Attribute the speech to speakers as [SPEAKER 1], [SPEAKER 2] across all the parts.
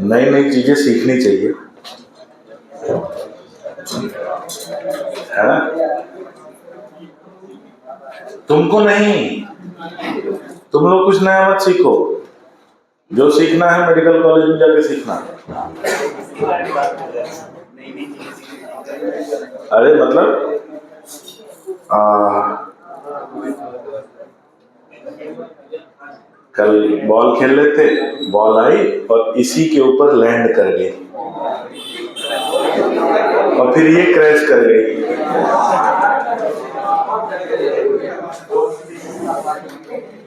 [SPEAKER 1] नई नई चीजें सीखनी चाहिए, है ना? तुमको नहीं, तुम लोग कुछ नया मत सीखो। जो सीखना है मेडिकल कॉलेज में जाके सीखना। अरे मतलब कल बॉल खेल रहे थे, बॉल आई और इसी के ऊपर लैंड कर गई और फिर ये क्रैश कर गई।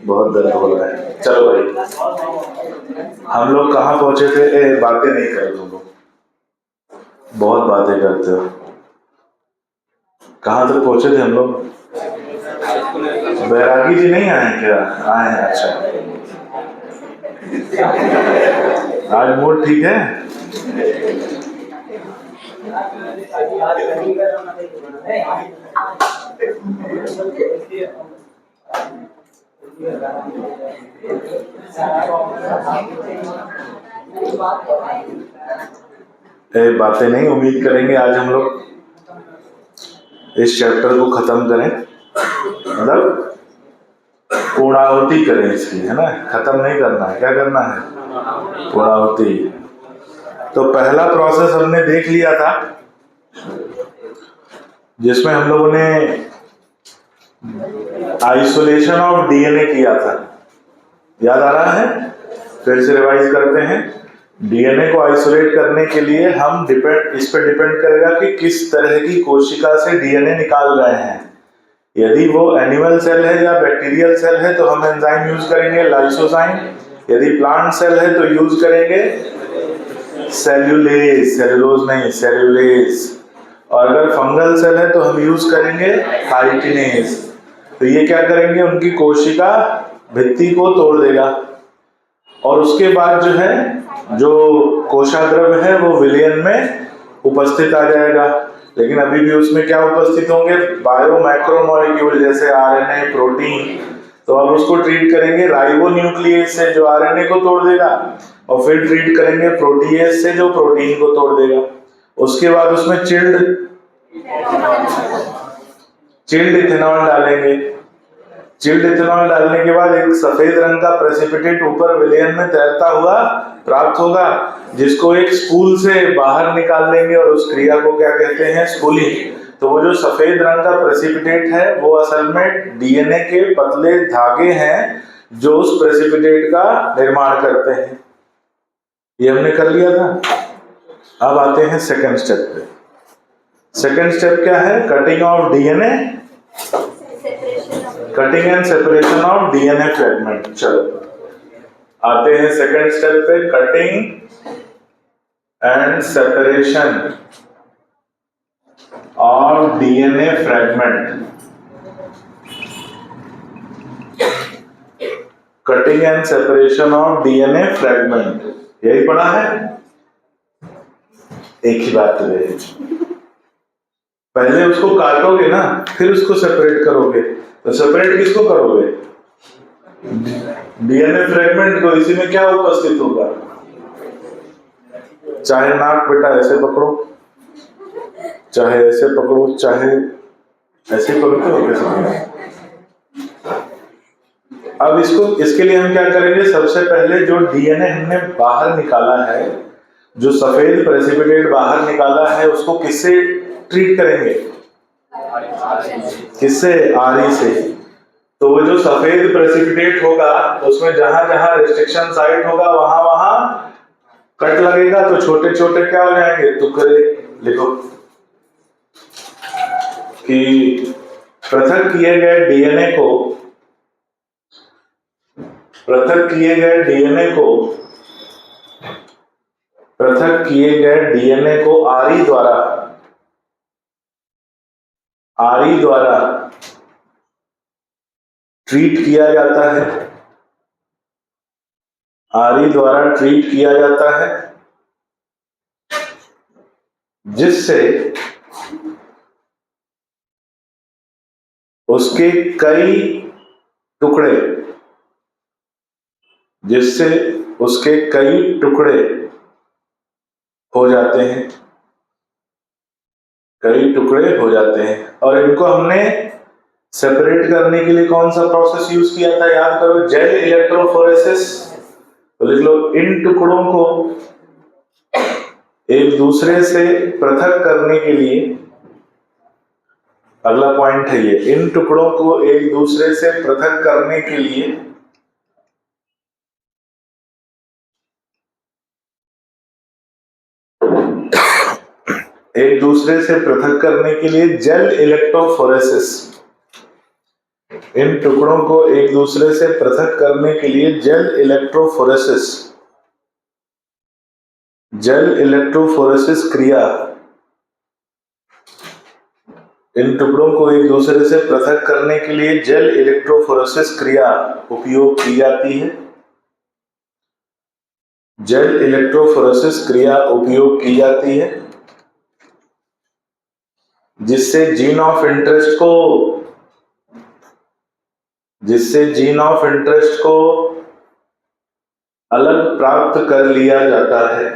[SPEAKER 1] बहुत दर्द हो रहा है। चलो भाई, हम लोग कहाँ पहुंचे थे? बातें नहीं करो तुम लोग, बहुत बातें करते हो। कहाँ तक पहुंचे थे हम लोग? बैरागी जी नहीं आए क्या? आए हैं, अच्छा। आज मूड ठीक है? बातें नहीं, उम्मीद करेंगे आज हम लोग इस चैप्टर को खत्म करें, मतलब पूर्णाहुति करें इसकी, है ना? खत्म नहीं करना है, क्या करना है? पूर्णाहुति। तो पहला प्रोसेस हमने देख लिया था, जिसमें हम लोगों ने आइसोलेशन ऑफ डीएनए किया था। याद आ रहा है? फिर से रिवाइज करते हैं। डीएनए को आइसोलेट करने के लिए हम इस पे डिपेंड करेगा कि किस तरह की कोशिका से डीएनए निकाल रहे हैं। यदि वो एनिमल सेल है या बैक्टीरियल सेल है तो हम एंजाइम यूज करेंगे लाइसोजाइम। यदि प्लांट सेल है तो यूज करेंगे सेल्यूलेज, सेलुलोज नहीं, सेल्यूलेज। और अगर फंगल सेल है तो हम यूज करेंगे काइटिनेज। तो ये क्या करेंगे? उनकी कोशिका भित्ति को तोड़ देगा और उसके बाद जो है, जो कोशाद्रव्य है वो विलयन में उपस्थित आ जाएगा। लेकिन अभी भी उसमें क्या उपस्थित होंगे? बायो मैक्रोमोलेक्यूल, जैसे आरएनए, प्रोटीन। तो अब उसको ट्रीट करेंगे राइबोन्यूक्लियेज से, जो आरएनए को तोड़ देगा, और फिर ट्रीट करेंगे प्रोटीएज से, जो प्रोटीन को तोड़ देगा। उसके बाद उसमें चिल्ड इथेनॉल डालेंगे। चिल्ड इथेनॉल डालने के बाद एक सफेद रंग का प्रेसिपिटेट ऊपर विलयन में तैरता हुआ प्राप्त होगा, जिसको एक स्पूल से बाहर निकाल लेंगे और उस क्रिया को क्या कहते हैं? स्पूलिंग। तो वो जो सफेद रंग का प्रेसिपिटेट है वो असल में डीएनए के पतले धागे हैं जो उस प्रेसिपिटेट का निर्माण करते हैं। ये हमने कर लिया था। अब आते हैं सेकंड स्टेप पे। सेकंड स्टेप क्या है? Cutting of DNA, cutting and separation of DNA fragment. चलो आते हैं सेकंड स्टेप पे, cutting and separation of DNA fragment. Cutting and separation of DNA fragment, यही पढ़ा है? एक ही बात है, पहले उसको काटोगे ना, फिर उसको सेपरेट करोगे। तो सेपरेट किसको करोगे? डीएनए फ्रेगमेंट को। इसी में क्या उपस्थित होगा? चाहे नाक बेटा ऐसे पकड़ो, चाहे ऐसे पकड़ो, चाहे ऐसे पकड़ते हो, कैसे? अब इसके लिए हम क्या करेंगे? सबसे पहले जो डीएनए हमने बाहर निकाला है, जो सफेद प्रेसिपिटेट बाहर निकाला है, उसको किससे ट्रीट करेंगे? किससे? आरी से। तो वो जो सफेद प्रेसिपिटेट होगा उसमें जहां जहां रेस्ट्रिक्शन साइट होगा वहां वहां कट लगेगा, तो छोटे छोटे क्या हो जाएंगे? टुकड़े। लिखो कि पृथक किए गए डीएनए को, पृथक किए गए डीएनए को, पृथक किए गए डीएनए को आरी द्वारा ट्रीट किया जाता है। आरी द्वारा ट्रीट किया जाता है, जिससे उसके कई टुकड़े, जिससे उसके कई टुकड़े हो जाते हैं, कई टुकड़े हो जाते हैं। और इनको हमने सेपरेट करने के लिए कौन सा प्रोसेस यूज किया था, याद करो, जेल इलेक्ट्रोफोरेसिस। तो लिख लो, इन टुकड़ों को एक दूसरे से पृथक करने के लिए, अगला पॉइंट है ये, इन टुकड़ों को एक दूसरे से पृथक करने के लिए एक दूसरे से पृथक करने के लिए जेल इलेक्ट्रोफोरेसिस, इन टुकड़ों को एक दूसरे से पृथक करने के लिए जेल इलेक्ट्रोफोरेसिस, जेल इलेक्ट्रोफोरेसिस क्रिया, इन टुकड़ों को एक दूसरे से पृथक करने के लिए जेल इलेक्ट्रोफोरेसिस क्रिया उपयोग की जाती है। जेल इलेक्ट्रोफोरेसिस क्रिया उपयोग की जाती है, जिससे जीन ऑफ इंटरेस्ट को अलग प्राप्त कर लिया जाता है,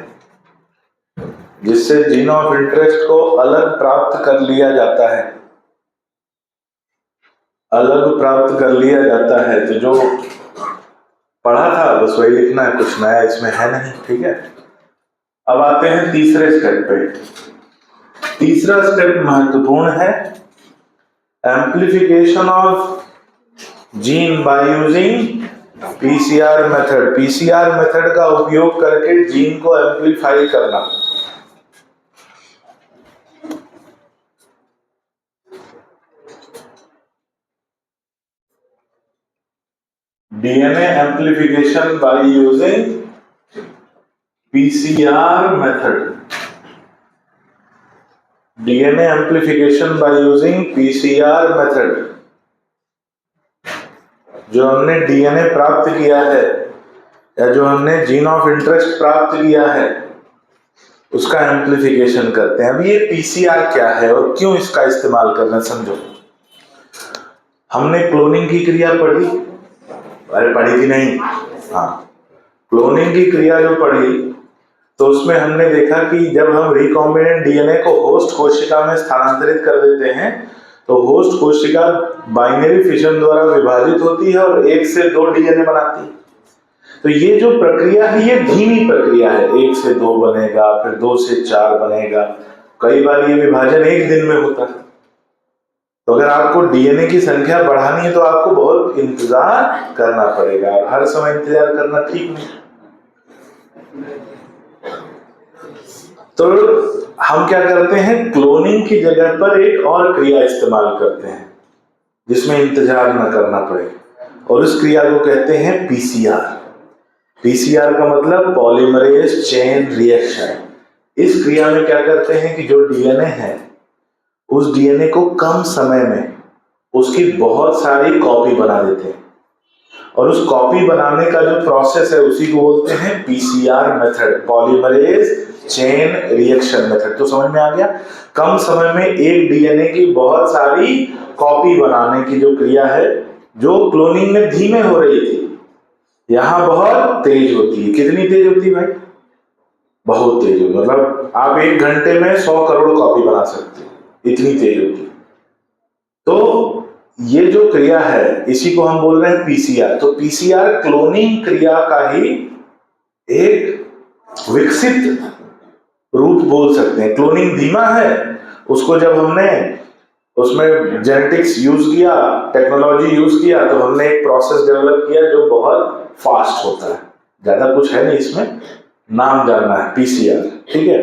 [SPEAKER 1] जिससे जीन ऑफ इंटरेस्ट को अलग प्राप्त कर लिया जाता है, अलग प्राप्त कर लिया जाता है। तो जो पढ़ा था बस वही लिखना है, कुछ नया इसमें है नहीं, ठीक है। अब आते हैं तीसरे स्टेप पे। तीसरा स्टेप महत्वपूर्ण है, amplification of gene by using PCR method. PCR method का उपयोग करके जीन को एम्प्लीफाई करना। DNA amplification by using PCR method. DNA amplification by using PCR method. जो हमने डीएनए प्राप्त किया है या जो हमने जीन ऑफ इंटरेस्ट प्राप्त किया है उसका एम्प्लीफिकेशन करते हैं। अब ये पीसीआर क्या है और क्यों इसका इस्तेमाल करना, समझो। हमने क्लोनिंग की क्रिया पढ़ी, अरे पढ़ी थी नहीं, हाँ, क्लोनिंग की क्रिया जो पढ़ी तो उसमें हमने देखा कि जब हम रिकॉम्बिनेंट डीएनए को होस्ट कोशिका में स्थानांतरित कर देते हैं तो होस्ट कोशिका बाइनरी फिशन द्वारा विभाजित होती है और 1 से 2 डीएनए बनाती है। तो ये जो प्रक्रिया है ये धीमी प्रक्रिया है, 1 से 2 बनेगा, फिर 2 से 4 बनेगा, कई बार ये विभाजन 1 दिन में होता है। तो अगर आपको डीएनए की संख्या बढ़ानी है तो आपको बहुत इंतजार करना पड़ेगा, और हर समय इंतजार करना ठीक नहीं। तो हम क्या करते हैं, क्लोनिंग की जगह पर एक और क्रिया इस्तेमाल करते हैं जिसमें इंतजार न करना पड़े, और उस क्रिया को कहते हैं पीसीआर। पीसीआर का मतलब पॉलीमरेज चेन रिएक्शन। इस क्रिया में क्या करते हैं कि जो डीएनए है उस डीएनए को कम समय में उसकी बहुत सारी कॉपी बना देते हैं, और उस कॉपी बनाने का जो प्रोसेस है उसी को बोलते हैं PCR method, polymerase chain reaction method. तो समझ में आ गया, कम समय में एक डीएनए की बहुत सारी कॉपी बनाने की जो क्रिया है, जो क्लोनिंग में धीमे हो रही थी, यहां बहुत तेज होती है। कितनी तेज होती है भाई? बहुत तेज होती, मतलब आप 1 घंटे में 100 करोड़ कॉपी बना सकते हो, इतनी तेज होती है। तो ये जो क्रिया है इसी को हम बोल रहे हैं पीसीआर। तो पीसीआर क्लोनिंग क्रिया का ही एक विकसित रूप बोल सकते हैं। क्लोनिंग धीमा है, उसको जब हमने उसमें जेनेटिक्स यूज किया, टेक्नोलॉजी यूज किया, तो हमने एक प्रोसेस डेवलप किया जो बहुत फास्ट होता है। ज्यादा कुछ है नहीं इसमें, नाम जानना है पीसीआर, ठीक है।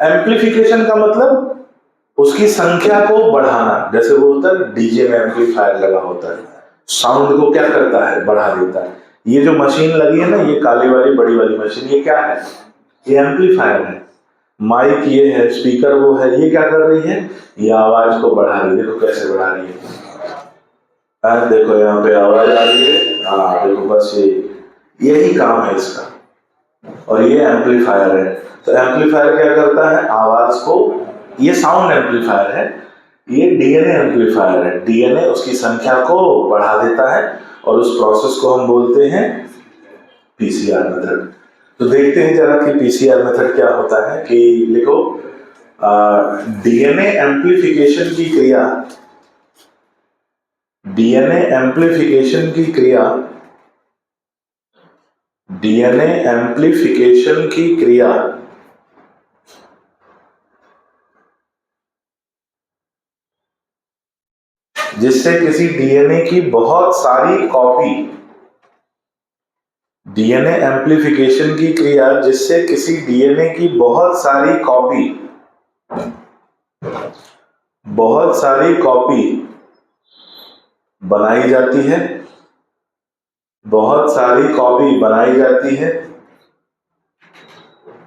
[SPEAKER 1] एम्प्लीफिकेशन का मतलब उसकी संख्या को बढ़ाना, जैसे वो होता है डीजे में एम्पलीफायर लगा होता है, साउंड को क्या करता है, बढ़ा देता है। ये जो मशीन लगी है ना, ये काली वाली बड़ी वाली मशीन, ये क्या है? ये एम्पलीफायर है। माइक ये है, स्पीकर वो है, ये क्या कर रही है? ये आवाज को बढ़ा रही है। देखो कैसे बढ़ा रही है, देखो यहाँ पे आवाज आ रही है, हाँ देखो, बस यही काम है इसका, और ये एम्पलीफायर है। तो एम्पलीफायर क्या करता है? आवाज को, ये साउंड एम्पलीफायर है, ये डीएनए एम्पलीफायर है। डीएनए उसकी संख्या को बढ़ा देता है और उस प्रोसेस को हम बोलते हैं पीसीआर मेथड। तो देखते हैं जरा कि पीसीआर मेथड क्या होता है। कि लिखो डीएनए एम्पलीफिकेशन की क्रिया, डीएनए एम्पलीफिकेशन की क्रिया, डीएनए एम्पलीफिकेशन की क्रिया जिससे किसी डीएनए की बहुत सारी कॉपी, डीएनए एम्पलीफिकेशन की क्रिया जिससे किसी डीएनए की बहुत सारी कॉपी, बहुत सारी कॉपी बनाई जाती है, बहुत सारी कॉपी बनाई जाती है।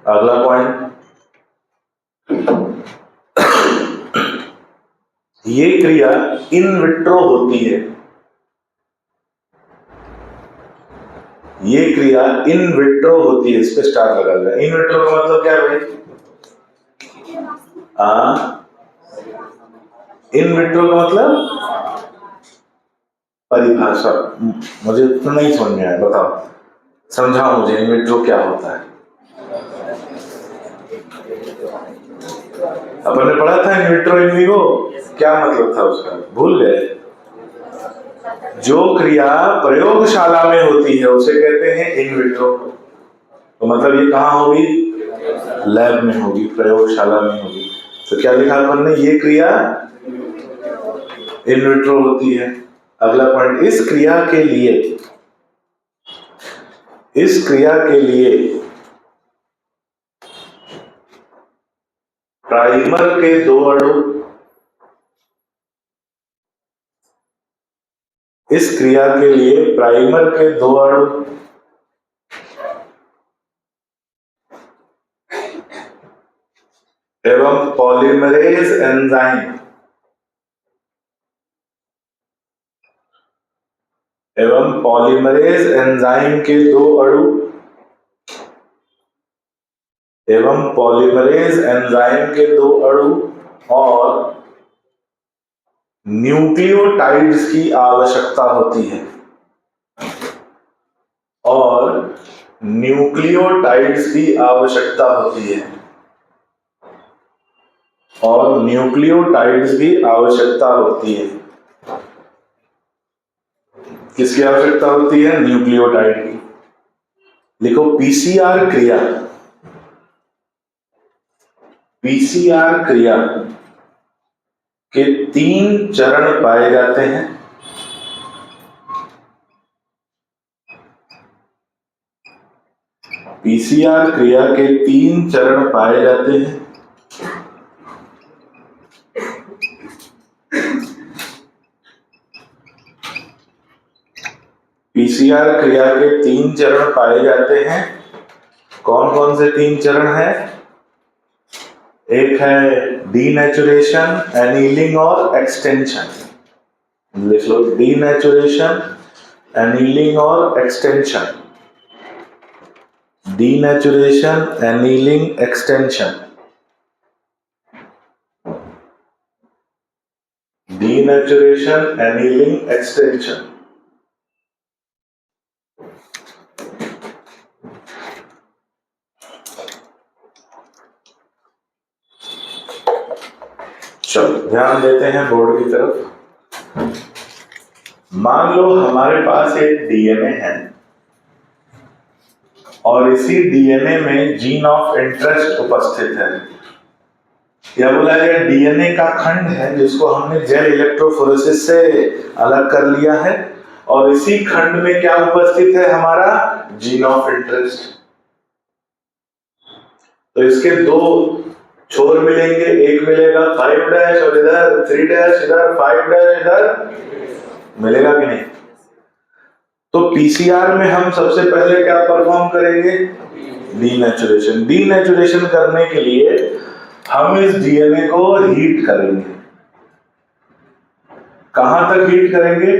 [SPEAKER 1] अगला पॉइंट, ये क्रिया इन विट्रो होती है। ये क्रिया इन विट्रो होती है। इस पे स्टार लगा दिया। इन विट्रो का मतलब क्या है भाई? इन विट्रो का मतलब परिभाषा, मुझे तो नहीं समझ में आया, बताओ, समझाओ मुझे इन विट्रो क्या होता है। अपन ने पढ़ा था इन विट्रो इन विवो, क्या मतलब था उसका, भूल गए? जो क्रिया प्रयोगशाला में होती है उसे कहते हैं इन विट्रो। तो मतलब ये कहाँ होगी? लैब में होगी, प्रयोगशाला में होगी। तो क्या लिखा अपन ने? ये क्रिया इन विट्रो होती है। अगला पॉइंट, इस क्रिया के लिए, इस क्रिया के लिए प्राइमर के दो अणु, इस क्रिया के लिए प्राइमर के दो अणु एवं पॉलीमरेज एंजाइम, एवं पॉलीमरेज एंजाइम के दो अणु, एवं पॉलीमरेज एंजाइम के दो अणु और न्यूक्लियोटाइड्स की आवश्यकता होती है, और न्यूक्लियोटाइड्स की आवश्यकता होती है, और न्यूक्लियोटाइड्स की आवश्यकता होती है। किसकी आवश्यकता होती है? न्यूक्लियोटाइड की। लिखो पीसीआर क्रिया, पीसीआर क्रिया के 3 चरण पाए जाते हैं। पीसीआर क्रिया के 3 चरण पाए जाते हैं। पीसीआर क्रिया के 3 चरण पाए जाते हैं। कौन कौन से 3 चरण हैं? एक है डीनेचुरेशन, एनीलिंग और एक्सटेंशन। लिख लो, डीनेचुरेशन, एनीलिंग और extension. Denaturation, annealing, extension. Denaturation, annealing, extension. चलो ध्यान देते हैं बोर्ड की तरफ। मान लो हमारे पास एक डीएनए है और इसी डीएनए में जीन ऑफ इंटरेस्ट उपस्थित है। या बोला गया डीएनए का खंड है जिसको हमने जेल इलेक्ट्रोफोरेसिस से अलग कर लिया है, और इसी खंड में क्या उपस्थित है? हमारा जीन ऑफ इंटरेस्ट। तो इसके 2 छोर मिलेंगे, एक मिलेगा 5' और इधर 3' इधर, 5' इधर, मिलेगा कि नहीं? तो पीसीआर में हम सबसे पहले क्या परफॉर्म करेंगे? डीनेचुरेशन। डीनेचुरेशन करने के लिए हम इस डीएनए को हीट करेंगे। कहां तक हीट करेंगे?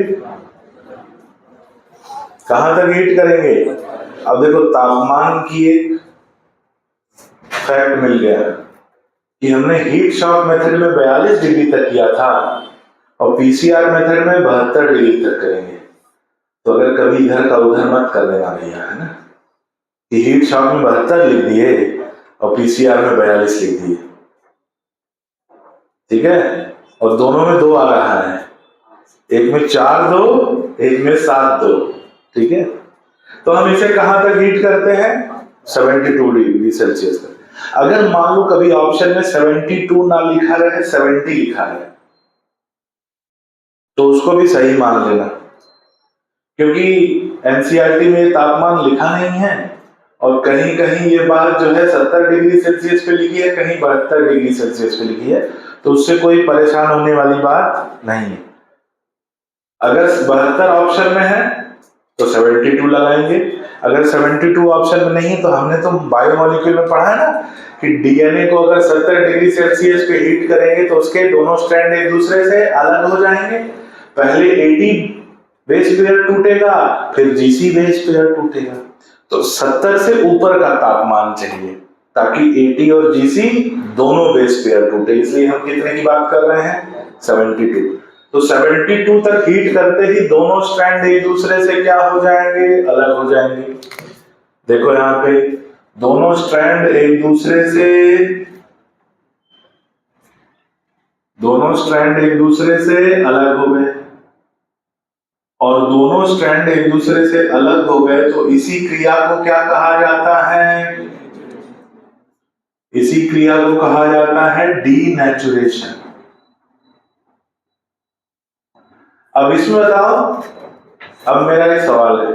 [SPEAKER 1] कहां तक हीट करेंगे? अब देखो तापमान की एक फैक्ट मिल गया कि हमने हीट शॉक मेथड में 42 डिग्री तक किया था और पीसीआर मेथड में 72 डिग्री तक करेंगे। तो अगर कभी इधर का उधर मत कर लेना भैया, है ना, कि हीट शॉक में 72 लिख दिए और पीसीआर में 42 लिख दिए, ठीक है। और दोनों में 2 आ रहा है, एक में 4 2, एक में 7 2, ठीक है। तो हम इसे कहां तक हीट करते हैं? 72 डिग्री सेल्सियस तक। अगर मान लो कभी ऑप्शन में 72 ना लिखा रहे, 70 लिखा है, तो उसको भी सही मान लेना, क्योंकि एनसीईआरटी में तापमान लिखा नहीं है और कहीं कहीं ये बात जो है 70 डिग्री सेल्सियस पे लिखी है, कहीं 72 डिग्री सेल्सियस पे लिखी है, तो उससे कोई परेशान होने वाली बात नहीं है। अगर 72 ऑप्शन में है तो 72 लगाएंगे, अगर 72 ऑप्शन में नहीं तो हमने तो बायोमोलिक्यूल में पढ़ा है ना कि डीएनए को अगर 70 डिग्री सेल्सियस पे हीट करेंगे तो उसके दोनों स्ट्रैंड एक दूसरे से अलग हो जाएंगे। पहले 80 बेस पेयर टूटेगा, फिर जीसी बेस पेयर टूटेगा। तो 70 से ऊपर का तापमान चाहिए ताकि 80 और जीसी दोनों बेस पेयर टूटे। इसलिए हम कितने की बात कर रहे हैं? 72। तो 72 तक हीट करते ही दोनों स्ट्रैंड एक दूसरे से क्या हो जाएंगे? अलग हो जाएंगे। देखो यहां पे दोनों स्ट्रैंड एक दूसरे से अलग हो गए और दोनों स्ट्रैंड एक दूसरे से अलग हो गए, तो इसी क्रिया को क्या कहा जाता है? इसी क्रिया को कहा जाता है डीनेचुरेशन। अब इसमें बताओ, अब मेरा एक सवाल है,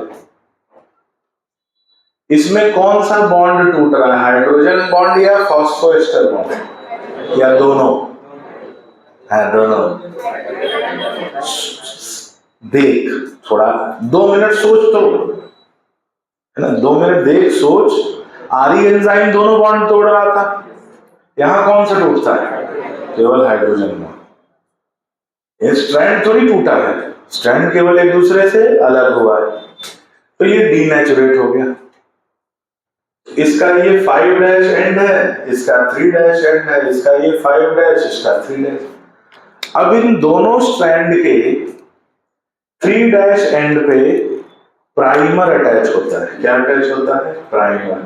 [SPEAKER 1] इसमें कौन सा बॉन्ड टूट रहा है? हाइड्रोजन बॉन्ड या फॉस्फोएस्टर बॉन्ड, या दोनों? है दोनों। देख, थोड़ा 2 मिनट सोच तो, है ना, 2 मिनट देख सोच। आरी एंजाइम दोनों बॉन्ड तोड़ रहा था, यहां कौन सा टूटता है? केवल हाइड्रोजन बॉन्ड। ये स्ट्रैंड थोड़ी टूटा है, स्ट्रैंड केवल एक दूसरे से अलग हुआ है, तो ये डीनेचुरेट हो गया। इसका ये 5' एंड है, इसका 3' एंड है, इसका ये 5', इसका 3'। अब इन दोनों स्ट्रैंड के 3' एंड पे प्राइमर अटैच होता है। क्या अटैच होता है? प्राइमर।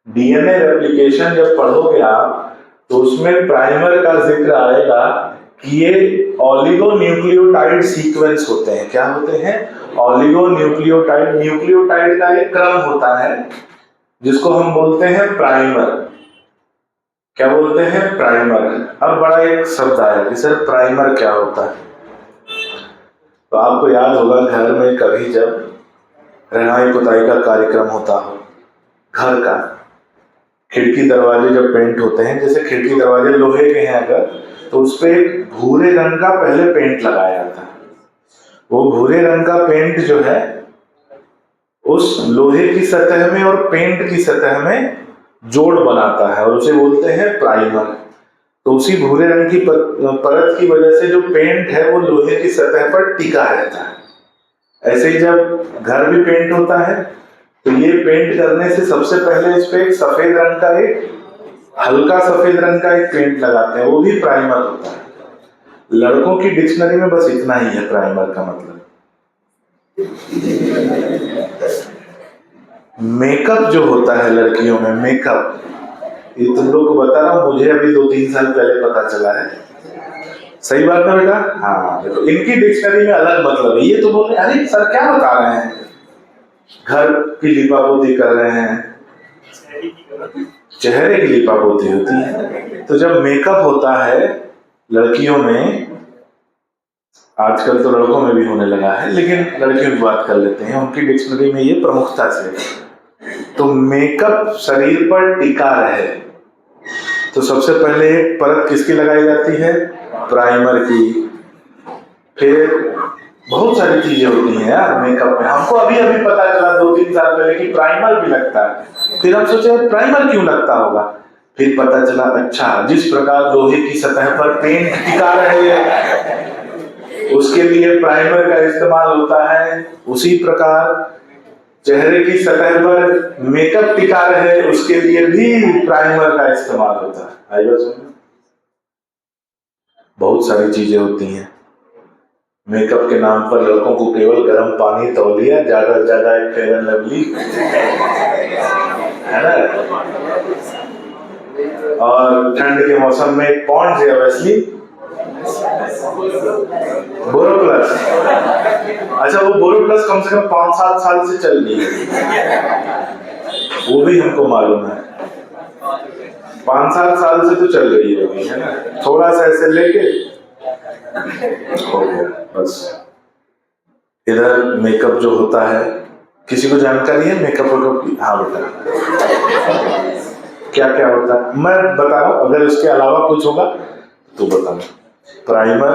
[SPEAKER 1] डीएनए रेप्लिकेशन जब पढ़ोगे आप तो उसमें प्राइमर का जिक्र आएगा कि ये ऑलिगोन्यूक्लियोटाइड सीक्वेंस होते हैं। क्या होते हैं? ऑलिगोन्यूक्लियोटाइड। न्यूक्लियोटाइड का एक क्रम होता है जिसको हम बोलते हैं प्राइमर। क्या बोलते हैं? प्राइमर। अब बड़ा एक शब्द आया कि सर प्राइमर क्या होता है। तो आपको याद होगा घर में कभी जब रंगाई पुताई का कार्यक्रम होता हो, घर का खिड़की दरवाजे जब पेंट होते हैं, जैसे खिड़की दरवाजे लोहे के हैं अगर, तो उस पे भूरे रंग का पहले पेंट लगाया जाता है। वो भूरे रंग का पेंट जो है उस लोहे की सतह में और पेंट की सतह में जोड़ बनाता है और उसे बोलते हैं प्राइमर। तो उसी भूरे रंग की परत की वजह से जो पेंट है वो लोहे की सतह पर टिका रहता है। ऐसे ही जब घर भी पेंट होता है तो ये पेंट करने से सबसे पहले इस पे एक सफेद रंग का, एक हल्का सफेद रंग का एक पेंट लगाते हैं, वो भी प्राइमर होता है। लड़कों की डिक्शनरी में बस इतना ही है प्राइमर का मतलब। मेकअप जो होता है लड़कियों में, मेकअप, ये तुम लोग को बता रहा हूं, मुझे अभी 2-3 साल पहले पता चला है। सही बात ना बेटा? हाँ, देखो इनकी डिक्शनरी में अलग मतलब है। ये तो बोल रहे अरे सर क्या बता रहे हैं, घर की लिपापोती कर रहे हैं, चेहरे की लिपापोती होती है। तो जब मेकअप होता है लड़कियों में, आजकल तो लड़कों में भी होने लगा है, लेकिन लड़कियों की बात कर लेते हैं, उनकी डिक्शनरी में ये प्रमुखता से। तो मेकअप शरीर पर टिका रहे तो सबसे पहले एक परत किसकी लगाई जाती है? प्राइमर की। फिर बहुत सारी चीजें होती हैं यार मेकअप में, हमको अभी अभी पता चला 2-3 साल पहले कि प्राइमर भी लगता है। फिर हम सोचे प्राइमर क्यों लगता होगा, फिर पता चला अच्छा जिस प्रकार लोहे की सतह पर पेंट टिका रहे उसके लिए प्राइमर का इस्तेमाल होता है, उसी प्रकार चेहरे की सतह पर मेकअप टिका रहे उसके लिए भी प्राइमर का इस्तेमाल होता है। आई बात समझ? बहुत सारी चीजें होती हैं। मेकअप के नाम पर लड़कों को केवल गर्म पानी, तौलिया, ज्यादा से ज्यादा एक फेयर एंड लवली, है ना, और ठंड के मौसम में पॉन्ड्स या वैसलीन, बोरोप्लस। अच्छा, वो बोरोप्लस कम से कम 5-7 साल से चल रही है, वो भी हमको मालूम है। 5-7 साल से तो चल रही है अभी, है ना। थोड़ा सा ऐसे लेके हो गया बस। इधर मेकअप जो होता है, किसी को जानकारी है मेकअप की? हाँ बेटा, क्या क्या होता है मैं बता रहा हूँ, अगर इसके अलावा कुछ होगा तो बताना। प्राइमर,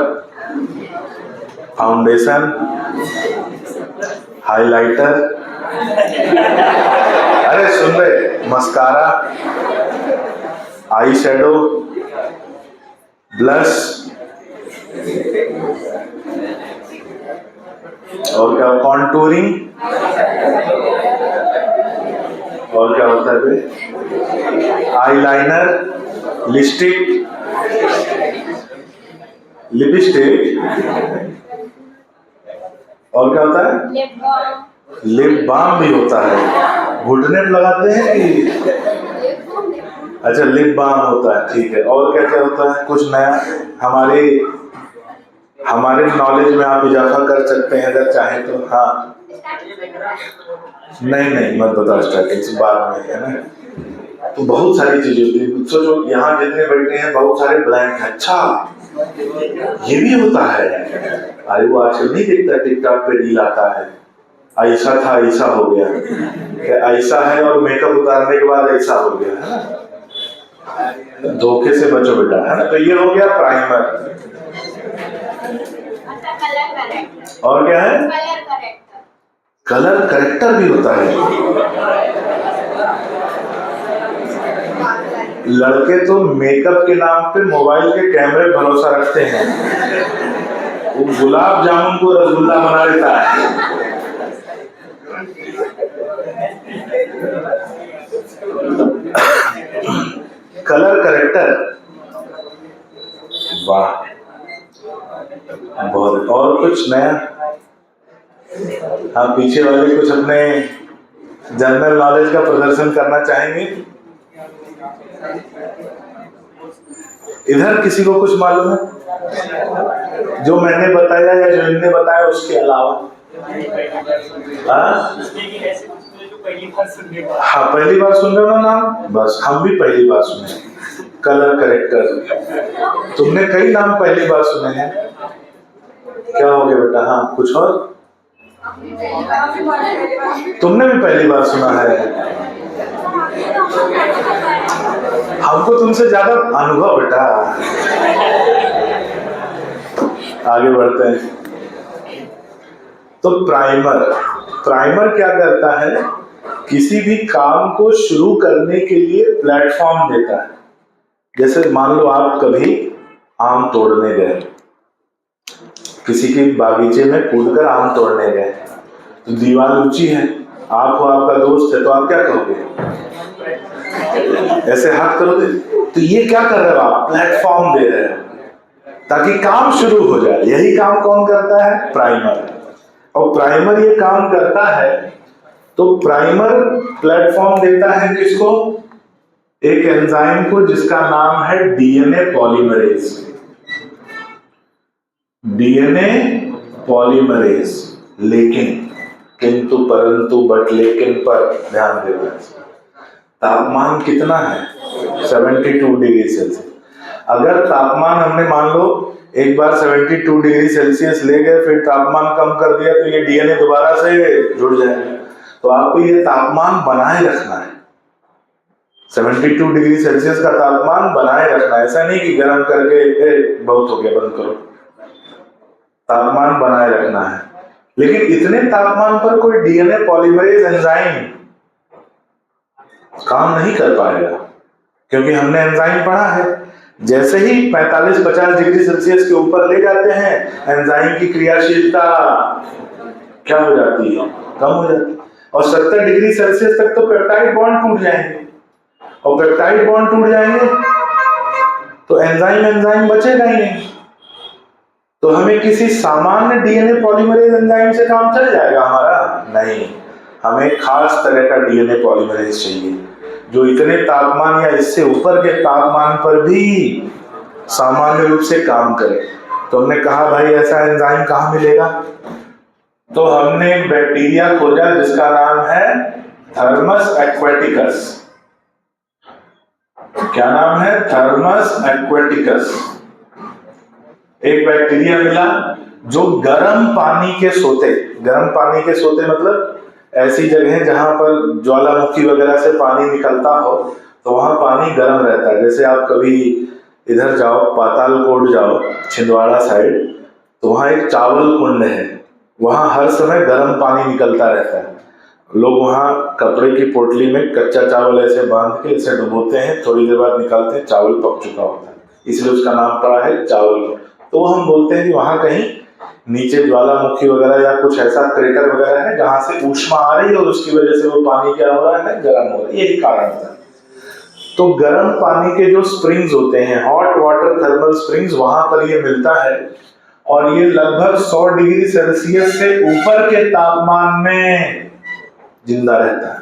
[SPEAKER 1] फाउंडेशन, हाइलाइटर, अरे सुन रहे, मस्कारा, आई शैडो, ब्लश, और क्या, कॉन्टूरिंग, और क्या होता है भाई, आईलाइनर, लिपस्टिक, और क्या होता है, लिप बाम भी होता है। घुटने पे लगाते हैं कि? अच्छा, लिप बाम होता है, ठीक है। और क्या क्या होता है, कुछ नया हमारे नॉलेज में आप इजाफा कर सकते हैं अगर चाहें तो। हाँ, नहीं मत बताओ, स्टार्टिंग से बाद में, है ना। तो बहुत सारी चीजें होती है। सोचो यहाँ जितने बैठे हैं बहुत सारे ब्लैंक। अच्छा, ये भी होता है। अरे वो आजकल नहीं दिखता, टिकटॉक पे रील आता है, ऐसा था ऐसा हो गया, ऐसा है, और मेकअप उतारने के बाद ऐसा हो गया, है ना। धोखे से बचो बेटा, है ना। तो ये हो गया प्राइमर। और क्या है, कलर करेक्टर भी होता है। लड़के तो मेकअप के नाम पे मोबाइल के कैमरे भरोसा रखते हैं, वो गुलाब जामुन को रसगुल्ला बना देता है। कलर करेक्टर, वाह, बहुत। और कुछ नया? हाँ, पीछे वाले कुछ अपने जनरल नॉलेज का प्रदर्शन करना चाहेंगे? इधर किसी को कुछ मालूम है जो मैंने बताया या जो इनने बताया उसके अलावा? हाँ, पहली बार सुन रहे हो ना नाम? बस हम भी पहली बार सुने कलर करेक्टर। तुमने कई नाम पहली बार सुने हैं, क्या हो गया बेटा? हाँ, कुछ और? तुमने भी पहली बार सुना है। हमको तुमसे ज्यादा अनुभव बेटा। आगे बढ़ते हैं। तो प्राइमर क्या करता है, किसी भी काम को शुरू करने के लिए प्लेटफॉर्म देता है। जैसे मान लो आप कभी आम तोड़ने गए, किसी के बागीचे में कूदकर आम तोड़ने गए, तो दीवार ऊंची है, आप हो, आपका दोस्त है, तो आप क्या करोगे? ऐसे हाथ करोगे। तो ये क्या कर रहे हो आप? प्लेटफॉर्म दे रहे हो ताकि काम शुरू हो जाए। यही काम कौन करता है? प्राइमर। और प्राइमर ये काम करता है, तो प्राइमर प्लेटफॉर्म देता है किसको? एक एंजाइम को जिसका नाम है डीएनए पॉलीमरेज। DNA polymerase. लेकिन, किंतु, परंतु, बट, लेकिन पर ध्यान देना, तापमान कितना है? 72 डिग्री सेल्सियस। अगर तापमान हमने मान लो एक बार 72 डिग्री सेल्सियस ले गए, फिर तापमान कम कर दिया, तो ये डीएनए दोबारा से जुड़ जाएगा। तो आपको ये तापमान बनाए रखना है, 72 डिग्री सेल्सियस का तापमान बनाए रखना है। ऐसा नहीं कि गर्म करके बहुत हो गया बंद करो, तापमान बनाए रखना है। लेकिन इतने तापमान पर कोई डीएनए पॉलीमरेज एंजाइम काम नहीं कर पाएगा, क्योंकि हमने एंजाइम पढ़ा है, जैसे ही 45-50 डिग्री सेल्सियस के ऊपर ले जाते हैं, एंजाइम की क्रियाशीलता क्या हो जाती है? कम हो जाती है। और 70 डिग्री सेल्सियस तक तो पेप्टाइड बॉन्ड टूट जाएंगे, और पेप्टाइड बॉन्ड टूट जाएंगे तो एंजाइम बचेगा ही नहीं। तो हमें किसी सामान्य डीएनए पॉलीमरेज एंजाइम से काम चल जाएगा हमारा? नहीं, हमें खास तरह का डीएनए पॉलीमरेज चाहिए जो इतने तापमान या इससे ऊपर के तापमान पर भी सामान्य रूप से काम करे। तो हमने कहा भाई ऐसा एंजाइम कहाँ मिलेगा? तो हमने एक बैक्टीरिया खोजा जिसका नाम है थर्मस एक्वेटिकस। क्या नाम है? Thermus aquaticus. एक बैक्टीरिया मिला जो गर्म पानी के सोते मतलब ऐसी जगह जहां पर ज्वालामुखी वगैरह से पानी निकलता हो तो वहां पानी गर्म रहता है। जैसे आप कभी इधर जाओ, पातालकोट जाओ, छिंदवाड़ा साइड, तो वहां एक चावल कुंड है, वहां हर समय गर्म पानी निकलता रहता है। लोग वहां कपड़े की पोटली में कच्चा चावल ऐसे बांध के इसे डुबोते हैं, थोड़ी देर बाद निकालते हैं, चावल पक चुका होता है, इसलिए उसका नाम पड़ा है चावल। तो हम बोलते हैं कि वहां कहीं नीचे ज्वालामुखी वगैरह या कुछ ऐसा क्रेटर वगैरह है जहां से ऊष्मा आ रही है और उसकी वजह से वो पानी क्या हो रहा है? गर्म हो रहा है। यही कारण था। तो गर्म पानी के जो स्प्रिंग्स होते हैं, हॉट वाटर थर्मल स्प्रिंग्स, वहां पर ये मिलता है और ये लगभग 100 डिग्री सेल्सियस से ऊपर के तापमान में जिंदा रहता है।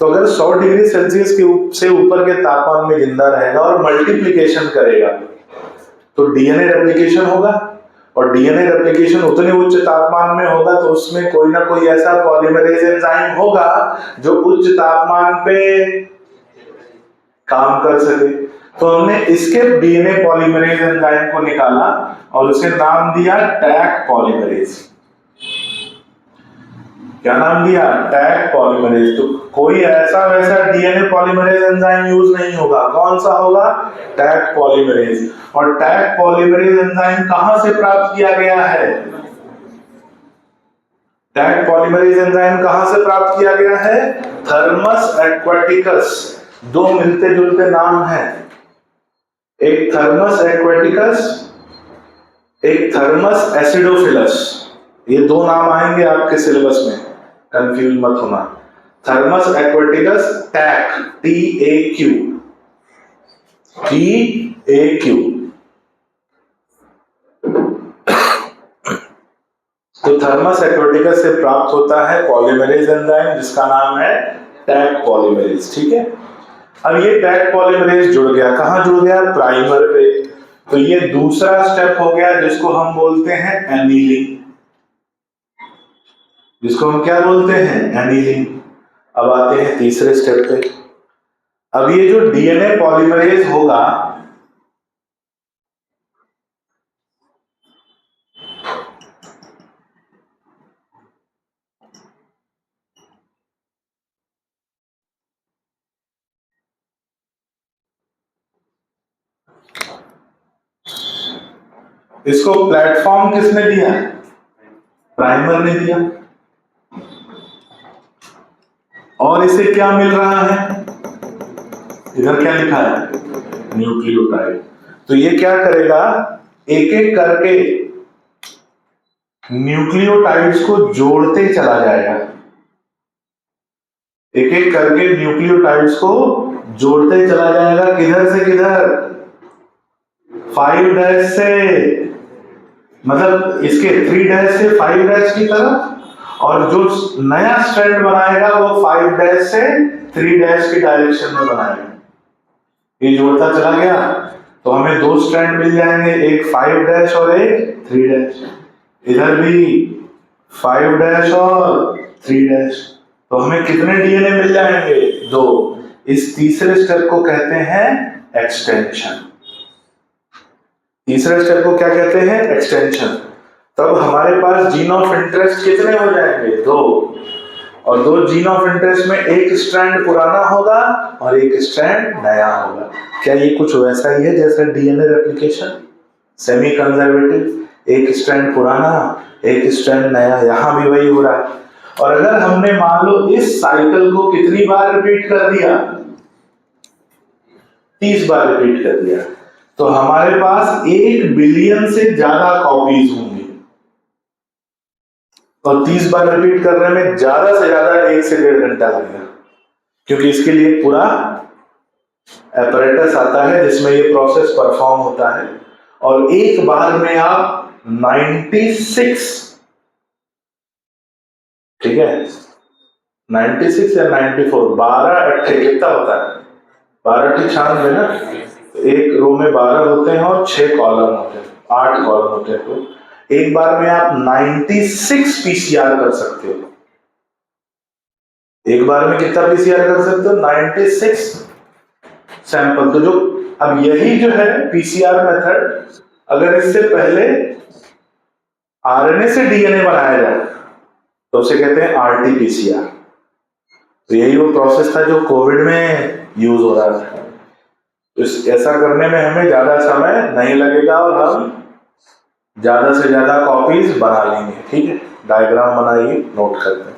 [SPEAKER 1] तो अगर 100 डिग्री सेल्सियस से ऊपर के तापमान में जिंदा रहेगा और मल्टीप्लिकेशन करेगा तो डीएनए रेप्लिकेशन होगा, और डीएनए रेप्लिकेशन उतने उच्च तापमान में होगा तो उसमें कोई ना कोई ऐसा पॉलीमरेज एंजाइम होगा जो उच्च तापमान पे काम कर सके। तो हमने इसके डीएनए पॉलीमरेज एंजाइम को निकाला और उसे नाम दिया टैक पॉलीमरेज। क्या नाम दिया? Taq polymerase. तो कोई ऐसा वैसा डीएनए पॉलीमरेज एंजाइम यूज नहीं होगा। कौन सा होगा? Taq polymerase. और टैक पॉलीमरेज एंजाइम कहां से प्राप्त किया गया है? टैक पॉलीमरेज एंजाइम कहां से प्राप्त किया गया है? Thermus aquaticus. दो मिलते जुलते नाम हैं, एक थर्मस एक्वेटिकस, एक थर्मस एसिडोफिलस। ये दो नाम आएंगे आपके सिलेबस में, कंफ्यूज मत होना। थर्मस एक्वेटिकस, टैक, TAQ, TAQ। तो थर्मस एक्वेटिकस से प्राप्त होता है पॉलीमरेज एंजाइम जिसका नाम है टैक पॉलीमरेज। ठीक है, अब ये टैक पॉलीमरेज जुड़ गया, कहां जुड़ गया? प्राइमर पे। तो ये दूसरा स्टेप हो गया जिसको हम बोलते हैं एनीलिंग। जिसको हम क्या बोलते हैं? एनीलिंग। अब आते हैं तीसरे स्टेप पे। अब ये जो डीएनए पॉलीमरेज होगा, इसको प्लेटफॉर्म किसने दिया? प्राइमर ने दिया। और इसे क्या मिल रहा है? इधर क्या लिखा है? न्यूक्लियोटाइड। तो ये क्या करेगा? एक एक करके न्यूक्लियोटाइड्स को जोड़ते चला जाएगा। एक एक करके न्यूक्लियोटाइड्स को जोड़ते चला जाएगा। किधर से किधर? 5' से, मतलब इसके 3' से 5' की तरफ, और जो नया स्ट्रैंड बनाएगा वो 5' से 3' की डायरेक्शन में बनाएगा। ये जोड़ता चला गया तो हमें दो स्ट्रैंड मिल जाएंगे, एक 5' और एक 3'। इधर भी 5' और 3'। तो हमें कितने डीएनए मिल जाएंगे? 2। इस तीसरे स्टेप को कहते हैं एक्सटेंशन। तीसरे स्टेप को क्या कहते हैं? एक्सटेंशन। तब हमारे पास जीन ऑफ इंटरेस्ट कितने हो जाएंगे? 2। और दो जीन ऑफ इंटरेस्ट में एक स्ट्रैंड पुराना होगा और एक स्ट्रैंड नया होगा। क्या ये कुछ वैसा ही है जैसे डीएनए रेप्लिकेशन? सेमी कंजर्वेटिव, एक स्ट्रैंड पुराना, एक स्ट्रैंड नया। यहां भी वही हो रहा है। और अगर हमने मान लो इस साइकिल को कितनी बार रिपीट कर दिया? 30 बार रिपीट कर दिया, तो हमारे पास 1 बिलियन से ज्यादा कॉपीज होंगी। और 30 बार रिपीट करने में ज्यादा से ज्यादा 1 से 1.5 घंटा लगेगा, क्योंकि इसके लिए पूरा एपरेटस आता है जिसमें ये प्रोसेस परफॉर्म होता है। और एक बार में आप 96, ठीक है, 96 या 94, 12 अट्ठे कितना होता है, 12 अट्ठे 96 ना। एक रो में 12 होते हैं और 6 कॉलम होते हैं, 8 कॉलम होते हैं, तो एक बार में आप 96 पीसीआर कर सकते हो। एक बार में कितना पीसीआर कर सकते हो, 96 सैंपल। तो जो अब यही जो है पीसीआर मेथड, अगर इससे पहले आरएनए से डीएनए बनाया जाए तो उसे कहते हैं आरटीपीसीआर। तो यही वो प्रोसेस था जो कोविड में यूज हो रहा था। तो ऐसा करने में हमें ज्यादा समय नहीं लगेगा और हम ज्यादा से ज्यादा कॉपीज बना लेंगे। ठीक है, डायग्राम बनाइए, नोट करते हैं।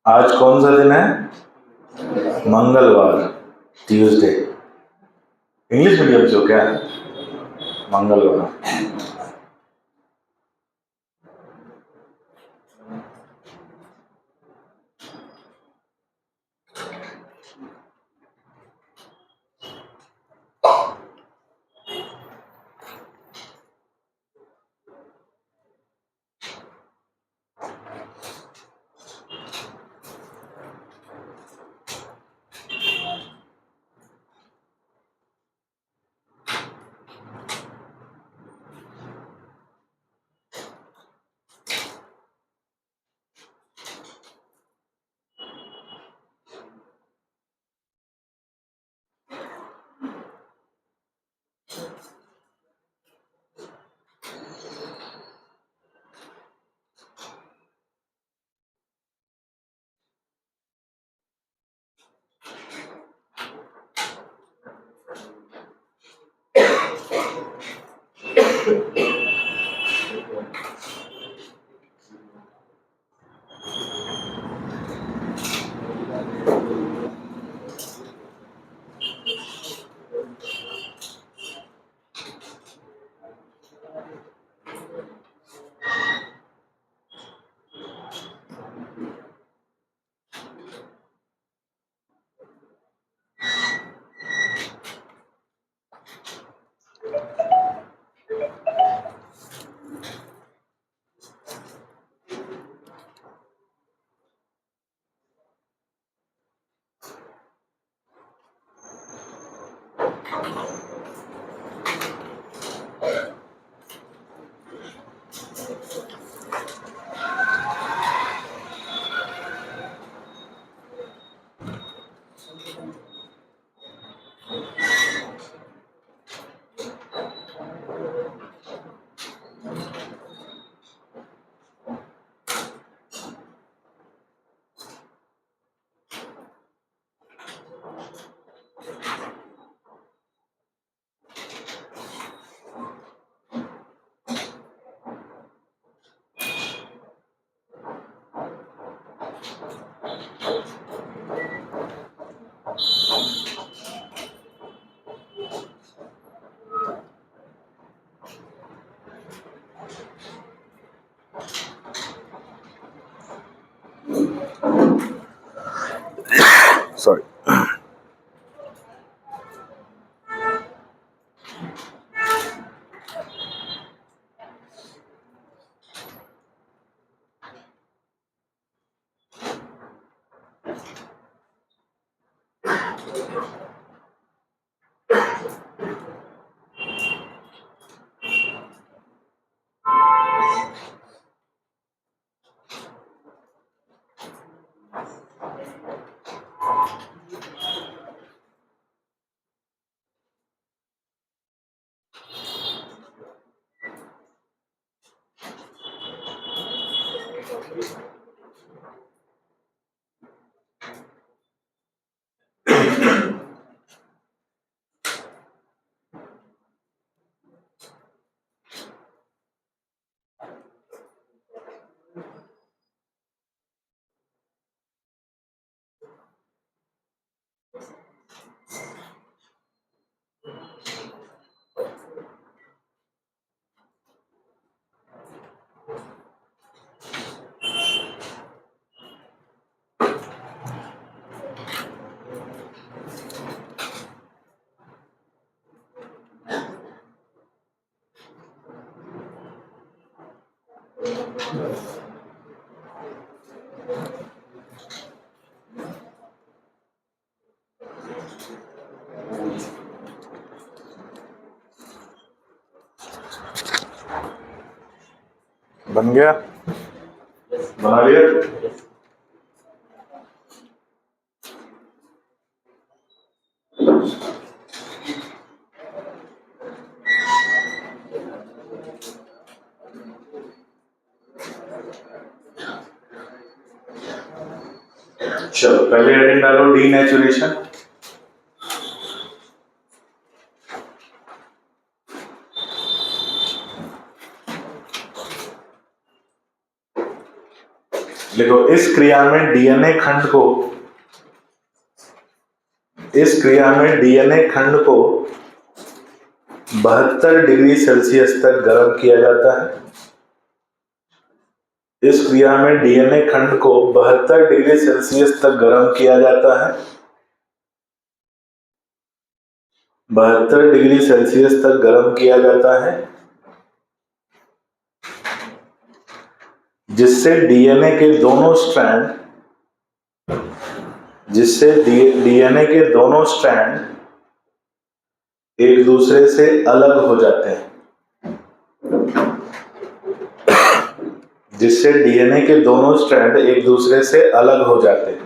[SPEAKER 1] आज कौन सा दिन है, मंगलवार, ट्यूसडे। इंग्लिश मीडियम से हो क्या, मंगलवार। बन गया? बना लिया? चलो पहले हेडिंग डालो डीनेचुरेशन। देखो इस क्रिया में डीएनए खंड को 72 डिग्री सेल्सियस तक गर्म किया जाता है। इस क्रिया में डीएनए खंड को 72 डिग्री सेल्सियस तक गर्म किया जाता है। 72 डिग्री सेल्सियस तक गर्म किया जाता है, जिससे डीएनए के दोनों स्ट्रैंड एक दूसरे से अलग हो जाते हैं। जिससे डीएनए के दोनों स्ट्रैंड एक दूसरे से अलग हो जाते हैं।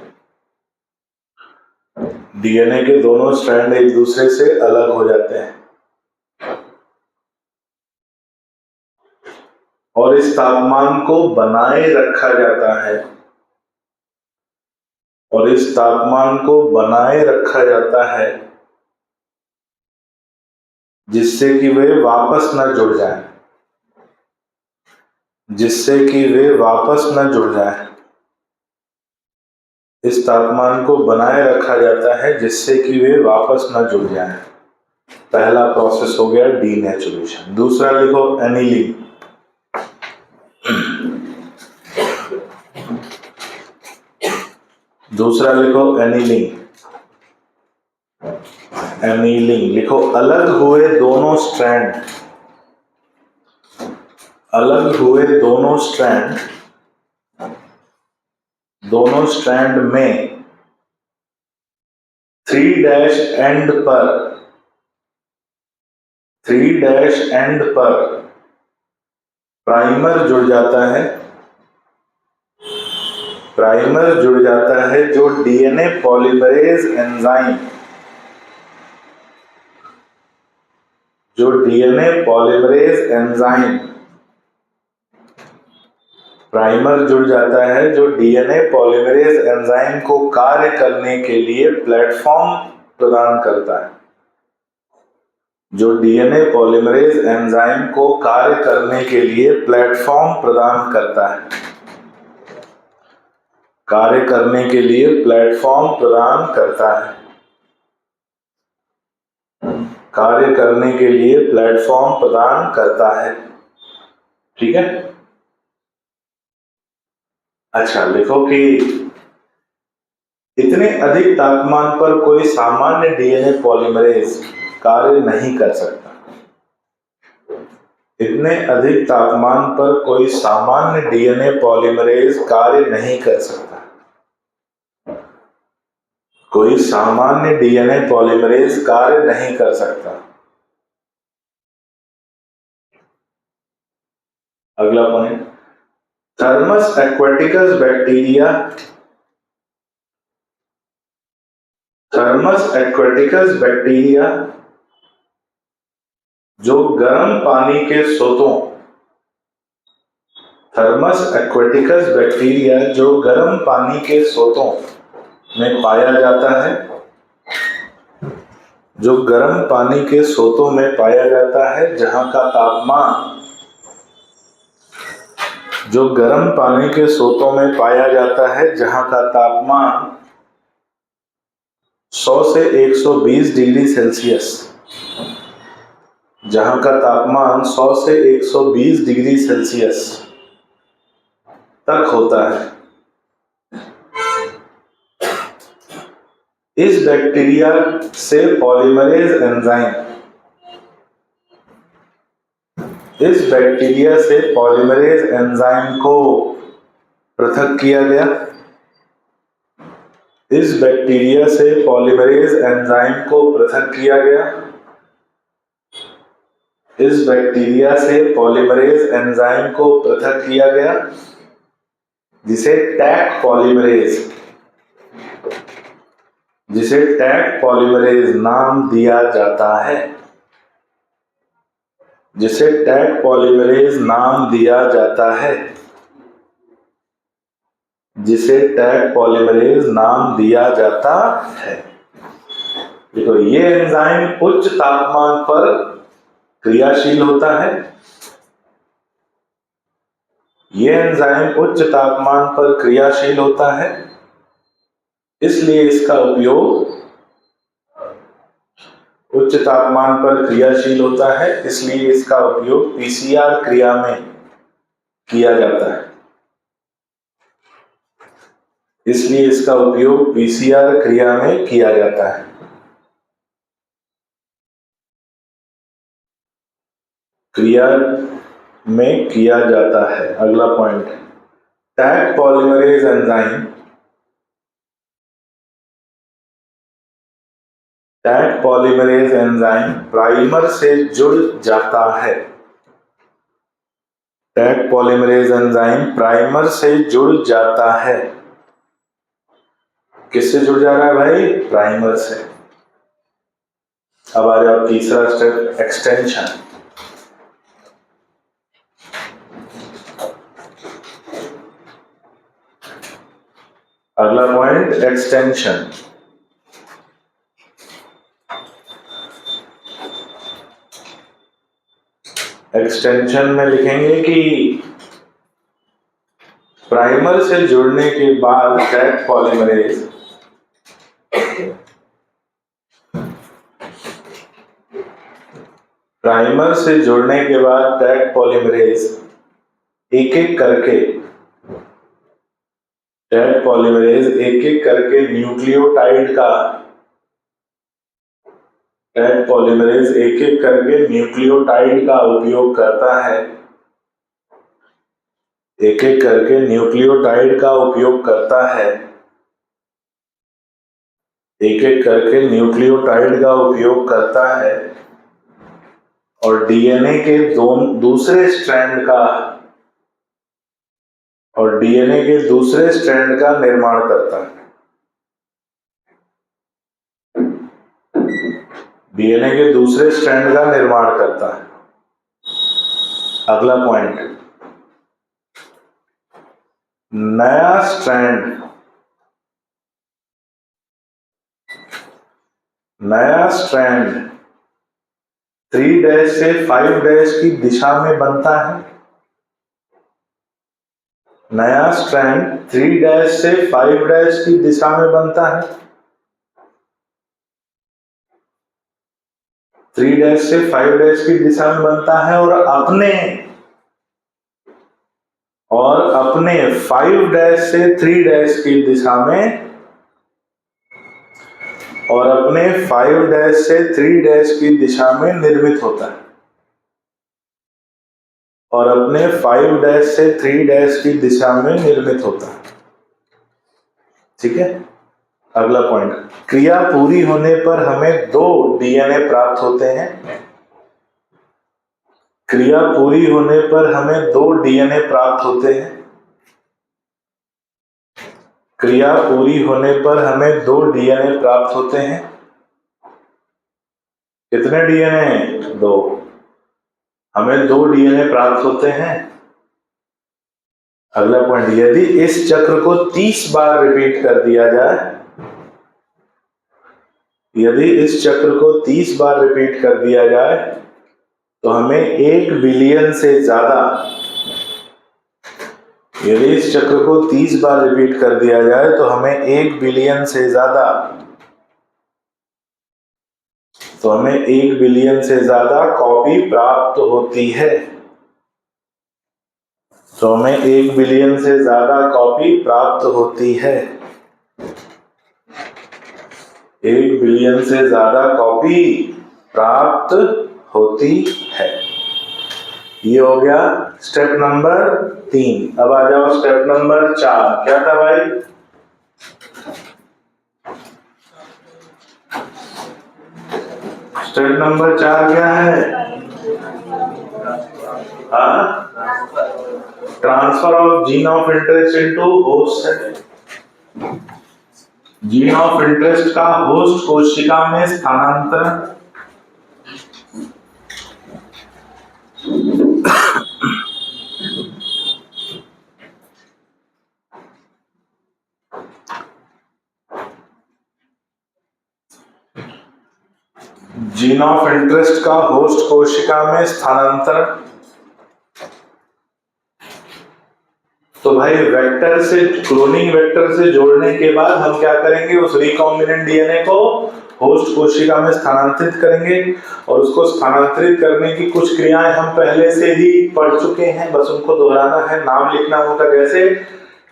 [SPEAKER 1] डीएनए के दोनों स्ट्रैंड एक दूसरे से अलग हो जाते हैं और इस तापमान को बनाए रखा जाता है। जिससे कि वे वापस न जुड़ जाएं। इस तापमान को बनाए रखा जाता है जिससे कि वे वापस न जुड़ जाएं। पहला प्रोसेस हो गया डीनेचुरेशन। दूसरा लिखो एनीलिंग। एनीलिंग लिखो अलग हुए दोनों स्ट्रैंड में 3' एंड पर प्राइमर जुड़ जाता है जो डीएनए पॉलीमरेज एंजाइम को कार्य करने के लिए प्लेटफॉर्म प्रदान करता है। ठीक है। अच्छा लिखो कि इतने अधिक तापमान पर कोई सामान्य डीएनए पॉलीमरेज कार्य नहीं कर सकता। कोई सामान्य डीएनए पॉलीमरेज कार्य नहीं कर सकता। अगला point, thermos aquaticus bacteria, thermos aquaticus bacteria जो गर्म पानी के स्रोतों, थर्मस एक्वाटिकस बैक्टीरिया जो गर्म पानी के स्रोतों में पाया जाता है, जो गर्म पानी के स्रोतों में पाया जाता है, जहां का तापमान, जो गर्म पानी के स्रोतों में पाया जाता है जहां का तापमान 100 से 120 डिग्री सेल्सियस, जहां का तापमान 100 से 120 डिग्री सेल्सियस तक होता है। इस बैक्टीरिया से पॉलीमरेज एंजाइम, इस बैक्टीरिया से पॉलीमरेज एंजाइम को पृथक किया गया, इस बैक्टीरिया से पॉलीमरेज एंजाइम को पृथक किया गया, इस बैक्टीरिया से पॉलीमरेज एंजाइम को पृथक किया गया, जिसे टैक पॉलीमरेज, जिसे टैक पॉलीमरेज नाम दिया जाता है, जिसे टैक पॉलीमरेज नाम दिया जाता है, जिसे टैक पॉलीमरेज नाम दिया जाता है। देखो, ये एंजाइम उच्च तापमान पर क्रियाशील होता है, ये एंजाइम उच्च तापमान पर क्रियाशील होता है, इसलिए इसका उपयोग, उच्च तापमान पर क्रियाशील होता है, इसलिए इसका उपयोग पीसीआर क्रिया में किया जाता है, इसलिए इसका उपयोग पीसीआर क्रिया में किया जाता है। क्रिया में किया जाता है। अगला point, Taq polymerase enzyme, Taq polymerase enzyme primer से जुड़ जाता है, टैक पॉलीमरेज एंजाइम प्राइमर से जुड़ जाता है। किससे जुड़ जा रहा है भाई? प्राइमर से। अब आ जाओ तीसरा स्टेप, एक्सटेंशन। अगला पॉइंट, एक्सटेंशन। एक्सटेंशन में लिखेंगे कि प्राइमर से जुड़ने के बाद टैक पॉलीमरेज, प्राइमर से जुड़ने के बाद टैक पॉलीमरेज एक एक करके, टैक पॉलीमरेज एक एक करके न्यूक्लियोटाइड का, टैक पॉलीमरेज एक एक करके न्यूक्लियोटाइड का उपयोग करता है, एक एक करके न्यूक्लियोटाइड का उपयोग करता है, एक एक करके न्यूक्लियोटाइड का उपयोग करता है और डीएनए के दूसरे स्ट्रैंड का, और डीएनए के दूसरे स्ट्रैंड का निर्माण करता है, डीएनए के दूसरे स्ट्रैंड का निर्माण करता है। अगला पॉइंट, नया स्ट्रैंड, नया स्ट्रैंड 3' से 5' की दिशा में बनता है, नया स्ट्रैंड 3' से 5' की दिशा में बनता है, 3' से 5' की दिशा में बनता है और अपने 5' से 3' की दिशा में, और अपने 5' से 3' की दिशा में निर्मित होता है, और अपने 5' से 3' की दिशा में निर्मित होता है। ठीक है। अगला पॉइंट, क्रिया पूरी होने पर हमें 2 डीएनए प्राप्त होते हैं। क्रिया पूरी होने पर हमें 2 डीएनए प्राप्त होते हैं। क्रिया पूरी होने पर हमें 2 डीएनए प्राप्त होते हैं। कितने डीएनए? 2। हमें 2 डीएनए प्राप्त होते हैं। अगला पॉइंट, यदि इस चक्र को 30 बार रिपीट कर दिया जाए, यदि इस चक्र को 30 बार रिपीट कर दिया जाए तो हमें 1 बिलियन से ज्यादा, यदि इस चक्र को 30 बार रिपीट कर दिया जाए तो हमें 1 बिलियन से ज्यादा, तो हमें 1 बिलियन से ज्यादा कॉपी प्राप्त होती है। तो हमें 1 बिलियन से ज्यादा कॉपी प्राप्त होती है। 1 बिलियन से ज्यादा कॉपी प्राप्त होती है। ये हो गया स्टेप नंबर 3। अब आ जाओ स्टेप नंबर 4। क्या था भाई? स्टेप नंबर 4 क्या है? Transfer of gene of interest into host cell. Gene of interest का होस्ट कोशिका में स्थानांतरण। जीन ऑफ इंटरेस्ट का होस्ट कोशिका में स्थानांतरण। तो भाई वेक्टर से, क्लोनिंग वेक्टर से जोड़ने के बाद हम क्या करेंगे? उस रिकॉम्बिनेंट डीएनए को होस्ट कोशिका में स्थानांतरित करेंगे और उसको स्थानांतरित करने की कुछ क्रियाएं हम पहले से ही पढ़ चुके हैं, बस उनको दोहराना है, नाम लिखना होगा। जैसे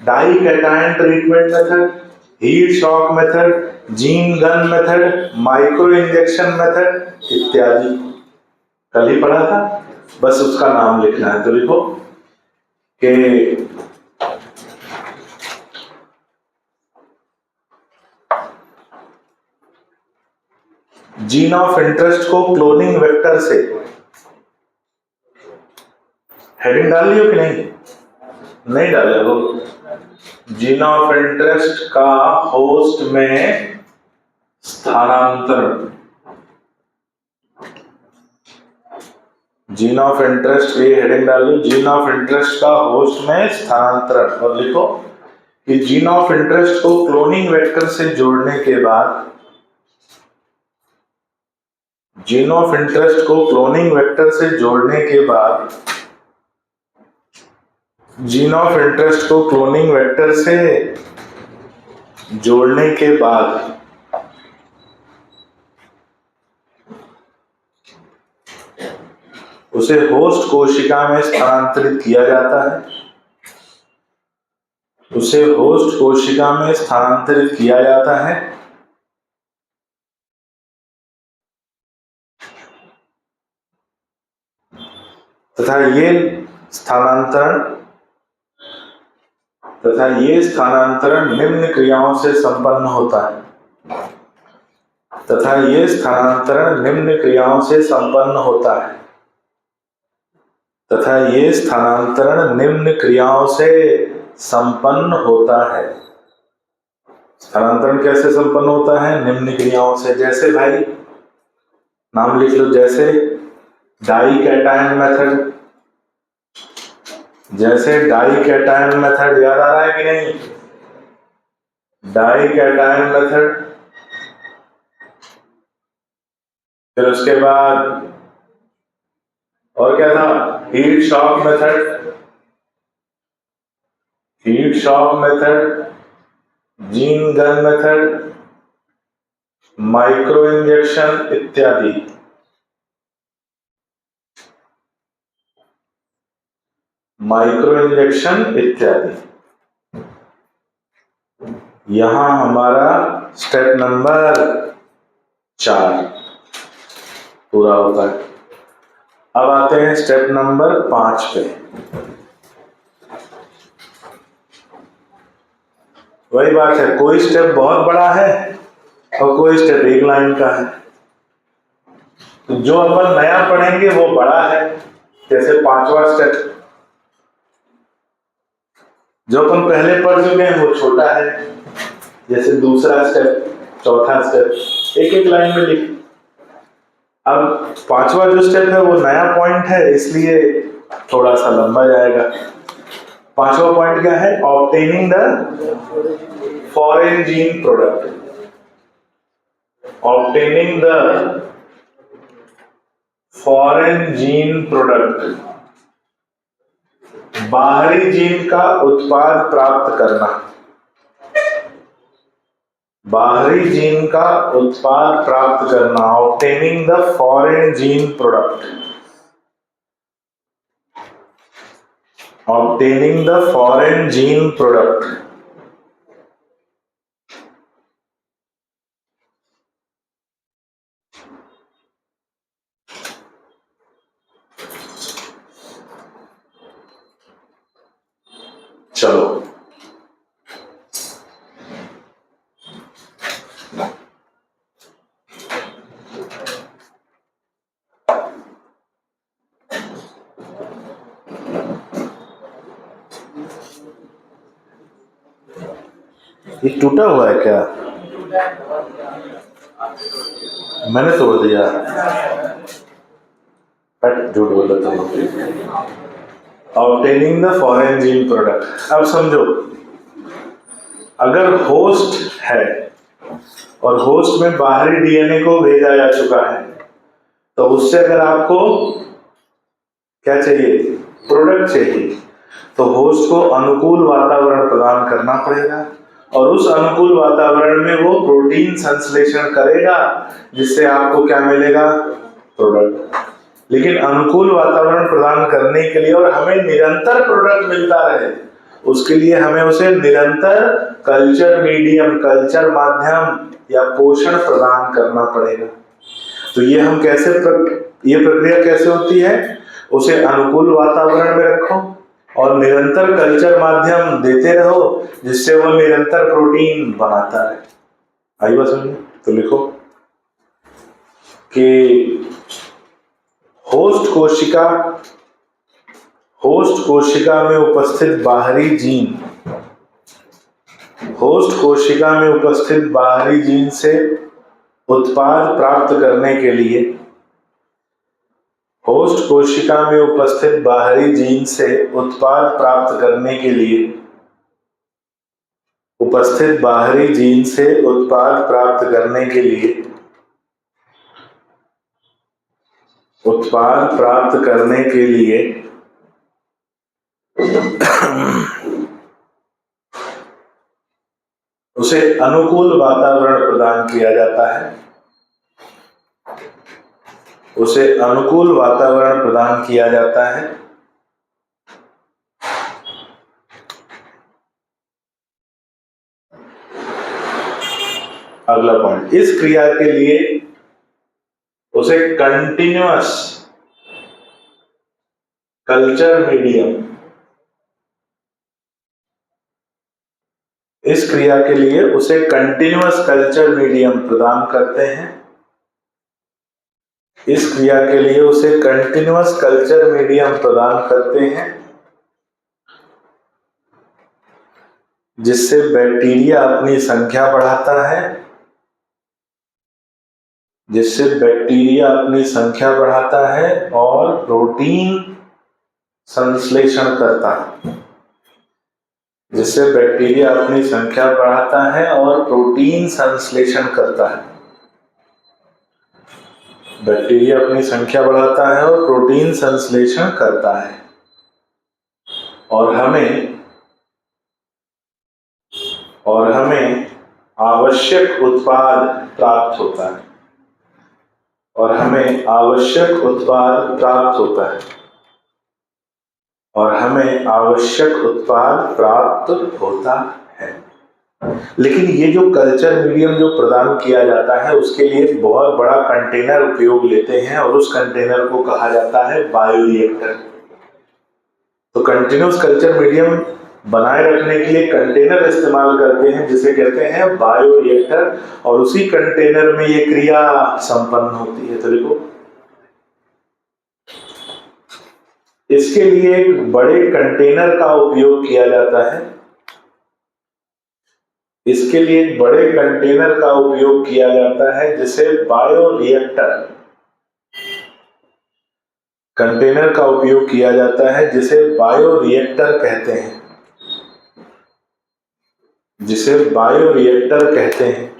[SPEAKER 1] di cation treatment method, heat shock method, gene gun method, microinjection method इत्यादि। कल ही पढ़ा था, बस उसका नाम लिखना है। तो लिखो कि जीन ऑफ इंटरेस्ट को क्लोनिंग वेक्टर से, हेडिंग डाल लियो कि नहीं? नहीं डाले हो। जीन ऑफ इंटरेस्ट का होस्ट में स्थानांतरण। जीन ऑफ इंटरेस्ट की हेडिंग डाल लो, जीन ऑफ इंटरेस्ट का होस्ट में स्थानांतरण। और लिखो कि जीन ऑफ इंटरेस्ट को क्लोनिंग वेक्टर से जोड़ने के बाद, जीन ऑफ इंटरेस्ट को क्लोनिंग वेक्टर से जोड़ने के बाद, जीन ऑफ इंटरेस्ट को क्लोनिंग वेक्टर से जोड़ने के बाद उसे होस्ट कोशिका में स्थानांतरित किया जाता है। उसे होस्ट कोशिका में स्थानांतरित किया जाता है तथा ये स्थानांतरण निम्न क्रियाओं से संपन्न होता है। तथा ये स्थानांतरण निम्न क्रियाओं से संपन्न होता है। तथा ये स्थानांतरण निम्न क्रियाओं से संपन्न होता है। स्थानांतरण कैसे संपन्न होता है? निम्न क्रियाओं से। जैसे भाई नाम लिख लो, जैसे डाई कैटायन मेथड, जैसे डाई कैटायन मेथड, याद आ रहा है कि नहीं? Di cation method. फिर उसके बाद और क्या था? Heat shock method, heat shock method, gene gun method, microinjection इत्यादि। माइक्रो इंजेक्शन इत्यादि। यहां हमारा स्टेप नंबर 4 पूरा होता है। अब आते हैं स्टेप नंबर 5 पे। वही बात है, कोई स्टेप बहुत बड़ा है और कोई स्टेप एक लाइन का है। तो जो अपन नया पढ़ेंगे वो बड़ा है, जैसे 5वां स्टेप। जो अपन पहले पढ़ चुके हैं वो छोटा है, जैसे 2रा स्टेप, 4था स्टेप, एक एक लाइन में लिख। अब 5वां जो स्टेप है वो नया पॉइंट है, इसलिए थोड़ा सा लंबा जाएगा। 5वां पॉइंट क्या है? Obtaining the foreign gene product. Obtaining the foreign gene product, बाहरी जीन का उत्पाद प्राप्त करना। बाहरी जीन का उत्पाद प्राप्त करना, obtaining the foreign gene product. Obtaining the foreign gene product. चलो ये टूटा हुआ है क्या? मैंने तोड़ दिया। झूठ बोला तुम। Obtaining the foreign gene product. अब समझो, अगर होस्ट है और होस्ट में बाहरी डीएनए को भेजा जा चुका है, तो उससे अगर आपको क्या चाहिए? प्रोडक्ट चाहिए, तो होस्ट को अनुकूल वातावरण प्रदान करना पड़ेगा और उस अनुकूल वातावरण में वो प्रोटीन संश्लेषण करेगा, जिससे आपको क्या मिलेगा? प्रोडक्ट। लेकिन अनुकूल वातावरण प्रदान करने के लिए और हमें निरंतर प्रोडक्ट मिलता रहे, उसके लिए हमें उसे निरंतर कल्चर मीडियम, कल्चर माध्यम या पोषण प्रदान करना पड़ेगा। तो ये हम कैसे ये प्रक्रिया कैसे होती है? उसे अनुकूल वातावरण में रखो और निरंतर कल्चर माध्यम देते रहो, जिससे वो निरंतर प्रोटीन बनाता रहे। आई बात समझ? तो लिखो कि होस्ट कोशिका में उपस्थित बाहरी जीन, होस्ट कोशिका में उपस्थित बाहरी जीन से उत्पाद प्राप्त करने के लिए, होस्ट कोशिका में उपस्थित बाहरी जीन से उत्पाद प्राप्त करने के लिए, उपस्थित बाहरी जीन से उत्पाद प्राप्त करने के लिए, उत्पाद प्राप्त करने के लिए उसे अनुकूल वातावरण प्रदान किया जाता है। उसे अनुकूल वातावरण प्रदान किया जाता है। अगला पॉइंट, इस क्रिया के लिए उसे कंटिन्यूअस कल्चर मीडियम, इस क्रिया के लिए उसे कंटिन्यूअस कल्चर मीडियम प्रदान करते हैं। इस क्रिया के लिए उसे कंटिन्यूअस कल्चर मीडियम प्रदान करते हैं, जिससे बैक्टीरिया अपनी संख्या बढ़ाता है, जिससे बैक्टीरिया अपनी संख्या बढ़ाता है और प्रोटीन संश्लेषण करता है, जिससे बैक्टीरिया अपनी संख्या बढ़ाता है और प्रोटीन संश्लेषण करता है। बैक्टीरिया अपनी संख्या बढ़ाता है और प्रोटीन संश्लेषण करता है और हमें आवश्यक उत्पाद प्राप्त होता है, और हमें आवश्यक उत्पाद प्राप्त होता है, और हमें आवश्यक उत्पाद प्राप्त होता है। लेकिन ये जो कल्चर मीडियम जो प्रदान किया जाता है, उसके लिए बहुत बड़ा कंटेनर उपयोग लेते हैं और उस कंटेनर को कहा जाता है बायोरिएक्टर। तो कंटिन्यूअस कल्चर मीडियम बनाए रखने के लिए कंटेनर इस्तेमाल करते हैं जिसे कहते हैं बायोरिएक्टर, और उसी कंटेनर में ये क्रिया संपन्न होती है। तो देखो, इसके लिए एक बड़े कंटेनर का उपयोग किया जाता है, इसके लिए एक बड़े कंटेनर का उपयोग किया जाता है जिसे बायोरिएक्टर, कंटेनर का उपयोग किया जाता है जिसे बायोरिएक्टर कहते हैं, जिसे बायोरिएक्टर कहते हैं।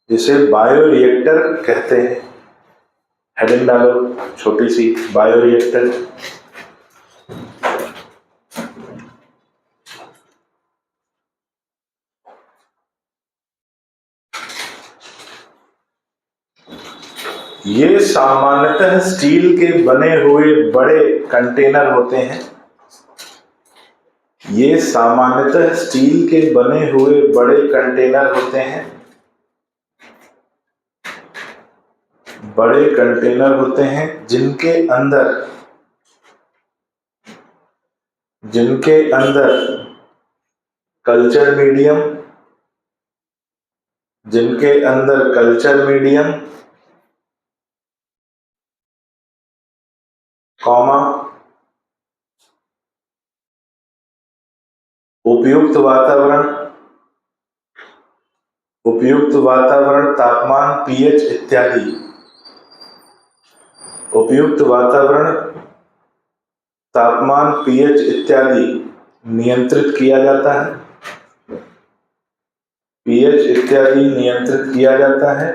[SPEAKER 1] जिसे बायोरिएक्टर कहते हैं। हेडिंग डालो छोटी सी, बायोरिएक्टर। ये सामान्यतः स्टील के बने हुए बड़े कंटेनर होते हैं। ये सामान्यतः स्टील के बने हुए बड़े कंटेनर होते हैं, बड़े कंटेनर होते हैं जिनके अंदर कल्चर मीडियम, जिनके अंदर कल्चर मीडियम, कॉमा, उपयुक्त वातावरण तापमान पीएच इत्यादि, उपयुक्त वातावरण तापमान पीएच इत्यादि नियंत्रित किया जाता है, पीएच इत्यादि नियंत्रित किया जाता है,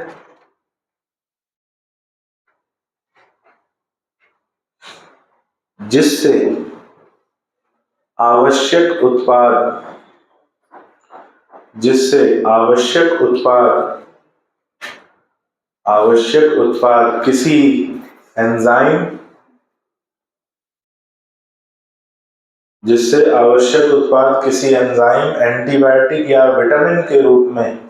[SPEAKER 1] जिससे आवश्यक उत्पाद किसी एंजाइम, एंटीबायोटिक या विटामिन के रूप में,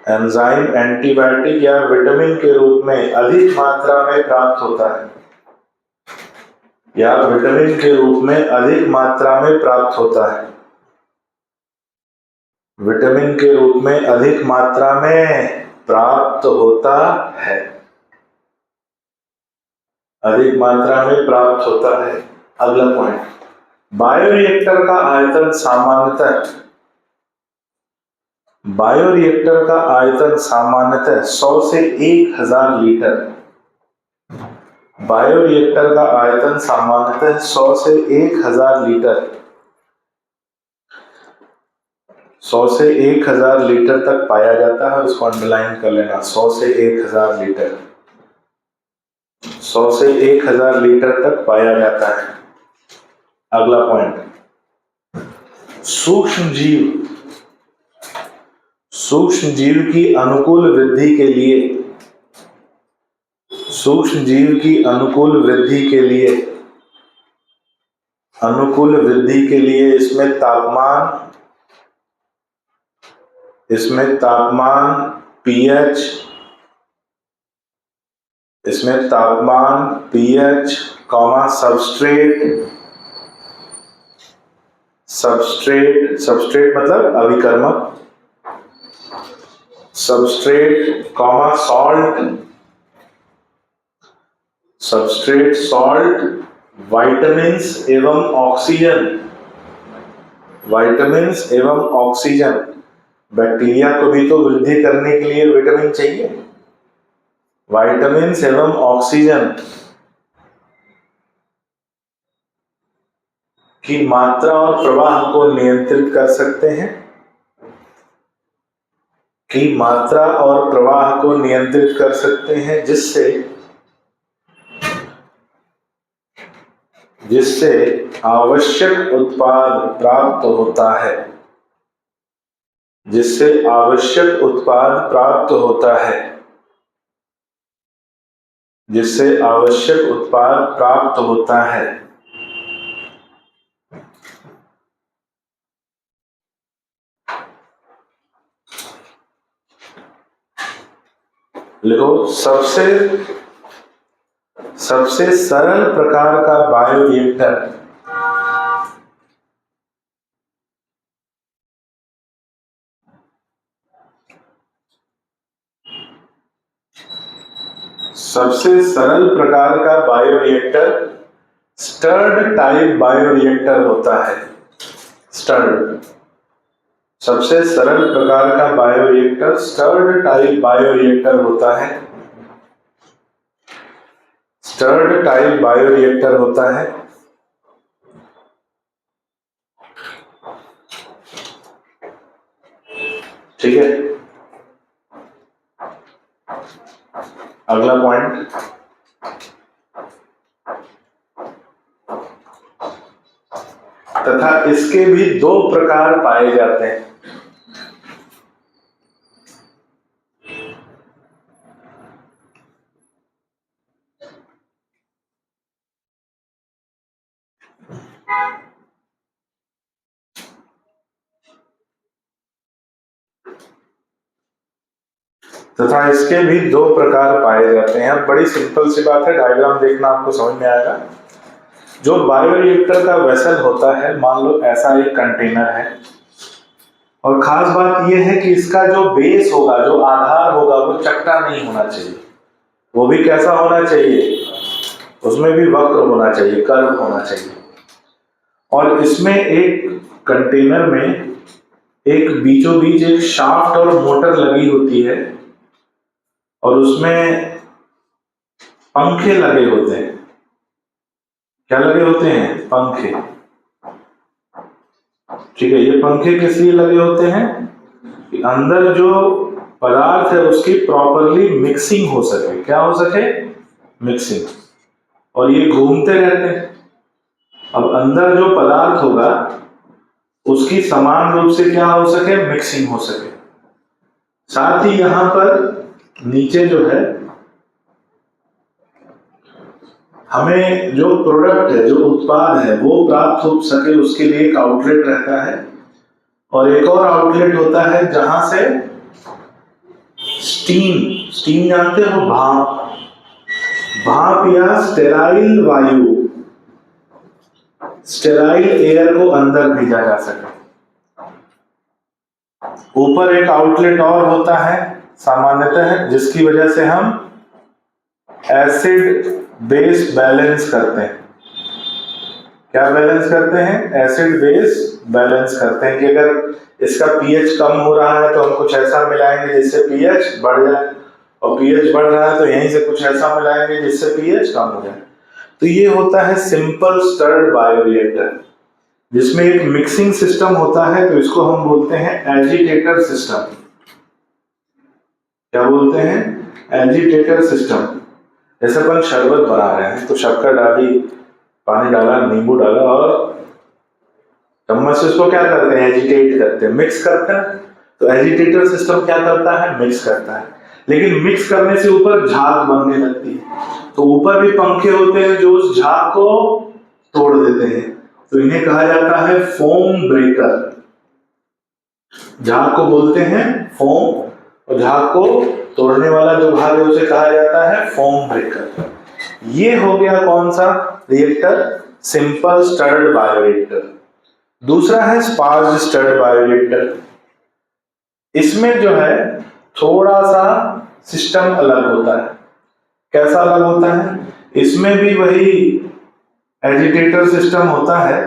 [SPEAKER 1] एंजाइम एंटीबायोटिक या विटामिन के रूप में अधिक मात्रा में प्राप्त होता है, या विटामिन के रूप में अधिक मात्रा में प्राप्त होता है, विटामिन के रूप में अधिक मात्रा में प्राप्त होता है, अधिक मात्रा में प्राप्त होता है। अगला पॉइंट, बायोरिएक्टर का आयतन सामान्यतः 100 से 1000 लीटर, बायोरिएक्टर का आयतन सामान्यतः 100 से 1000 लीटर, 100 से 1000 लीटर तक पाया जाता है। उसको अंडरलाइन कर लेना, 100 से 1000 लीटर, 100 से 1000 लीटर तक पाया जाता है। अगला पॉइंट, सूक्ष्म जीव की अनुकूल वृद्धि के लिए इसमें तापमान पीएच, सबस्ट्रेट मतलब अभिकर्मक, सॉल्ट, विटामिन्स एवं ऑक्सीजन। बैक्टीरिया को भी तो वृद्धि करने के लिए विटामिन चाहिए। विटामिन्स एवं ऑक्सीजन की मात्रा और प्रवाह को नियंत्रित कर सकते हैं, जिससे आवश्यक उत्पाद प्राप्त होता है, लिखो, सबसे सरल प्रकार का बायोरिएक्टर स्टर्ड टाइप बायोरिएक्टर होता है। स्टर्ड, सबसे सरल प्रकार का बायोरिएक्टर स्टर्ड टाइप बायोरिएक्टर होता है। स्टर्ड टाइप बायोरिएक्टर होता है। ठीक है, अगला पॉइंट, तथा इसके भी दो प्रकार पाए जाते हैं। तथा इसके भी दो प्रकार पाए जाते हैं। अब बड़ी सिंपल सी बात है, डायग्राम देखना आपको समझ में आएगा। जो बायोरिएक्टर का वेसल होता है, मान लो ऐसा एक कंटेनर है, और खास बात यह है कि इसका जो बेस होगा, जो आधार होगा, वो चपटा नहीं होना चाहिए। वो भी कैसा होना चाहिए, उसमें भी वक्र होना चाहिए, कर्व होना चाहिए। और इसमें एक कंटेनर में एक बीचों बीच एक शाफ्ट और मोटर लगी होती है, और उसमें पंखे लगे होते हैं। क्या लगे होते हैं, पंखे। ठीक है, ये पंखे किस लिए लगे होते हैं कि अंदर जो पदार्थ है उसकी प्रॉपरली मिक्सिंग हो सके। क्या हो सके, मिक्सिंग। और ये घूमते रहते हैं। अब अंदर जो पदार्थ होगा उसकी समान रूप से क्या हो सके, मिक्सिंग हो सके। साथ ही यहां पर नीचे जो है, हमें जो प्रोडक्ट है, जो उत्पाद है, वो प्राप्त हो सके, उसके लिए एक आउटलेट रहता है। और एक और आउटलेट होता है जहां से स्टीम जानते हो, भाप या स्टेराइल वायु, स्टेराइल एयर को अंदर भेजा जा सके। ऊपर एक आउटलेट और होता है सामान्यतः, जिसकी वजह से हम एसिड बेस बैलेंस करते हैं। क्या बैलेंस करते हैं, एसिड बेस बैलेंस करते हैं कि अगर इसका पीएच कम हो रहा है तो हम कुछ ऐसा मिलाएंगे जिससे पीएच बढ़ जाए, और पीएच बढ़ रहा है तो यहीं से कुछ ऐसा मिलाएंगे जिससे पीएच कम हो जाए। तो ये होता है सिंपल स्टर्ड बायोरिएक्टर, जिसमें एक मिक्सिंग सिस्टम होता है। तो इसको हम बोलते हैं एजिटेटर सिस्टम। क्या बोलते हैं, एजिटेटर सिस्टम। जैसे अपन शरबत बना रहे हैं तो शक्कर डाली, पानी डाला, नींबू डाला, और चम्मच से उसको क्या करते हैं, एजिटेट करते हैं, मिक्स करते हैं। तो एजिटेटर सिस्टम क्या करता है, मिक्स करता है। लेकिन मिक्स करने से ऊपर झाग बनने लगती है, तो ऊपर भी पंखे होते हैं जो उस झाग को तोड़ देते हैं। तो इन्हें कहा जाता है फोम ब्रेकर। झाग को बोलते हैं फोम, और झाग को तोड़ने वाला जो भाग है उसे कहा जाता है फोम ब्रेकर। ये हो गया कौन सा रिएक्टर, सिंपल स्टर्ड बायोरिएक्टर। दूसरा है स्पार्ज स्टर्ड बायोरिएक्टर। इसमें जो है थोड़ा सा सिस्टम अलग होता है। कैसा अलग होता है, इसमें भी वही एजिटेटर सिस्टम होता है,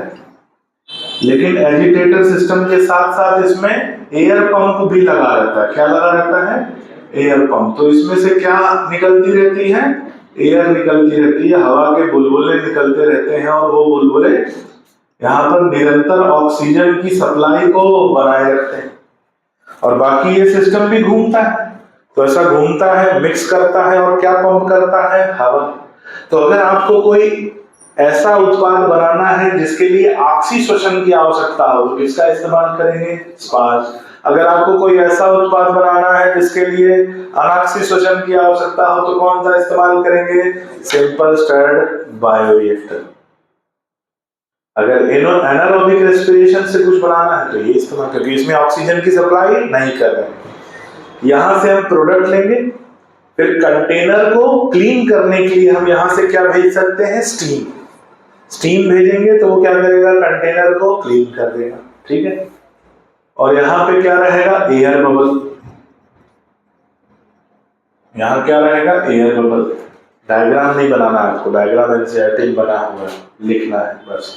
[SPEAKER 1] लेकिन एजिटेटर सिस्टम के साथ साथ इसमें एयर पंप भी लगा रहता है। क्या लगा रहता है, एयर पंप। तो इसमें से क्या निकलती रहती है, एयर निकलती रहती है, हवा के बुलबुले निकलते रहते हैं, और वो बुलबुले यहाँ पर निरंतर ऑक्सीजन की सप्लाई को बनाए रखते हैं। और बाकी ये सिस्टम भी घूमता है। तो ऐसा घूमता है, मिक्स करता है, और क्या पंप करता है, हवा। तो अगर आपको कोई ऐसा उत्पाद बनाना है जिसके लिए ऑक्सीश्वसन की आवश्यकता हो तो किसका इस्तेमाल करेंगे, स्पार्ज। अगर आपको कोई ऐसा उत्पाद बनाना है जिसके लिए अनऑक्सीश्वसन की आवश्यकता हो तो कौन सा इस्तेमाल करेंगे, सिंपल स्टर्ड बायोरिएक्टर। अगर एनारोबिक रेस्पिरेशन से कुछ बनाना है तो ये इस्तेमाल, क्योंकि इसमें ऑक्सीजन की सप्लाई नहीं कर रहे हैं। यहां से हम प्रोडक्ट लेंगे, फिर कंटेनर को क्लीन करने के लिए हम यहां से क्या भेज सकते हैं, स्टीम। स्टीम भेजेंगे तो वो क्या करेगा, कंटेनर को क्लीन कर देगा, ठीक है। और यहां पे क्या रहेगा, एयर बबल। यहां क्या रहेगा, एयर बबल। डायग्राम नहीं बनाना है आपको, डायग्राम एनसीईआरटी में बना हुआ है, लिखना है बस।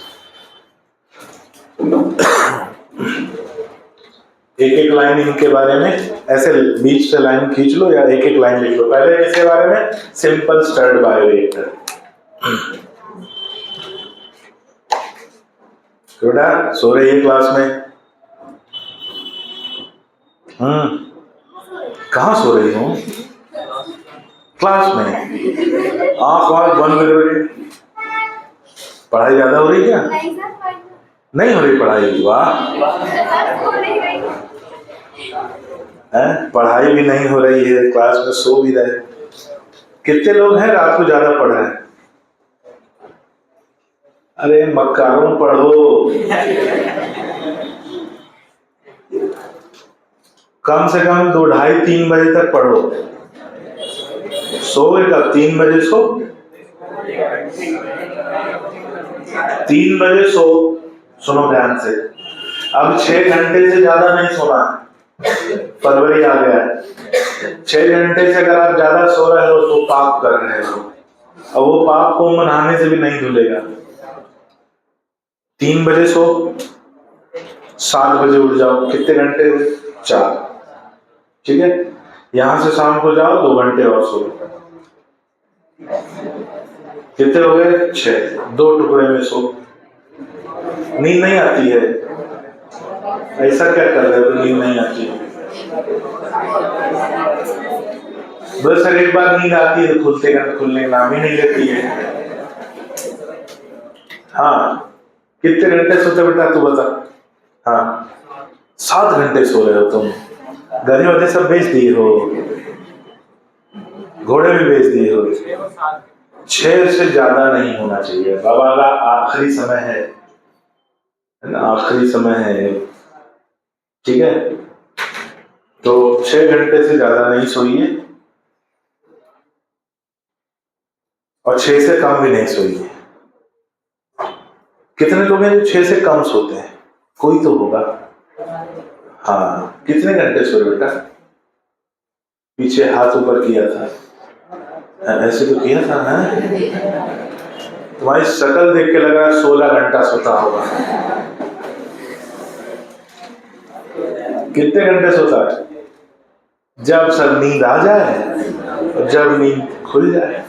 [SPEAKER 1] एक एक लाइन इनके बारे में ऐसे बीच से लाइन खींच लो या एक एक लाइन लिख लो। पहले किसके बारे में, सिंपल स्टर्ड बायोरिएक्टर। बेटा सो रही है क्लास में? कहाँ सो रही हूँ, क्लास में। आँख बंद कर रही, पढ़ाई ज्यादा हो रही क्या? नहीं हो रही पढ़ाई, वाह। पढ़ाई भी नहीं हो रही है, क्लास में सो भी रहे। कितने लोग हैं रात को ज्यादा पढ़ रहे हैं? अरे मक्कारों पढ़ो, कम से कम 2, 2:30, 3 बजे तक पढ़ो। सोए कब, 3 बजे सो, 3 बजे सो। सुनो ध्यान से, अब 6 घंटे से ज्यादा नहीं सोना है। फरवरी आ गया है, 6 घंटे से अगर आप ज्यादा सो रहे हो तो पाप कर रहे हो, और वो पाप को मनाने से भी नहीं धुलेगा। 3 बजे सो, 7 बजे उठ जाओ, कितने घंटे हुए, 4, ठीक है। यहां से शाम को जाओ, 2 घंटे और सो, कितने हो गए, 6। 2 टुकड़े में सो। नींद नहीं आती है, ऐसा क्या कर रहे हो, नींद नहीं आती है? बस सर एक बार नींद आती है तो खुलने का नाम ही नहीं लेती है। हाँ, कितने घंटे सोते बेटा तू बता? हाँ, 7 घंटे सो रहे हो तुम। गधे वधे सब बेच दिए हो, घोड़े भी बेच दिए हो। 6 से ज्यादा नहीं होना चाहिए। बाबा का आखिरी समय है ना, आखिरी समय है, ठीक है। तो 6 घंटे से ज्यादा नहीं सोइए, और 6 से कम भी नहीं सोइए। कितने लोग हैं जो 6 से कम सोते हैं? कोई तो होगा। हाँ, कितने घंटे सो रहे बेटा? पीछे हाथ ऊपर किया था, ऐसे तो किया था ना। तुम्हारी शक्ल देख के लग रहा है 16 घंटा सोता होगा। कितने घंटे सोता है? जब सर नींद आ जाए और जब नींद खुल जाए।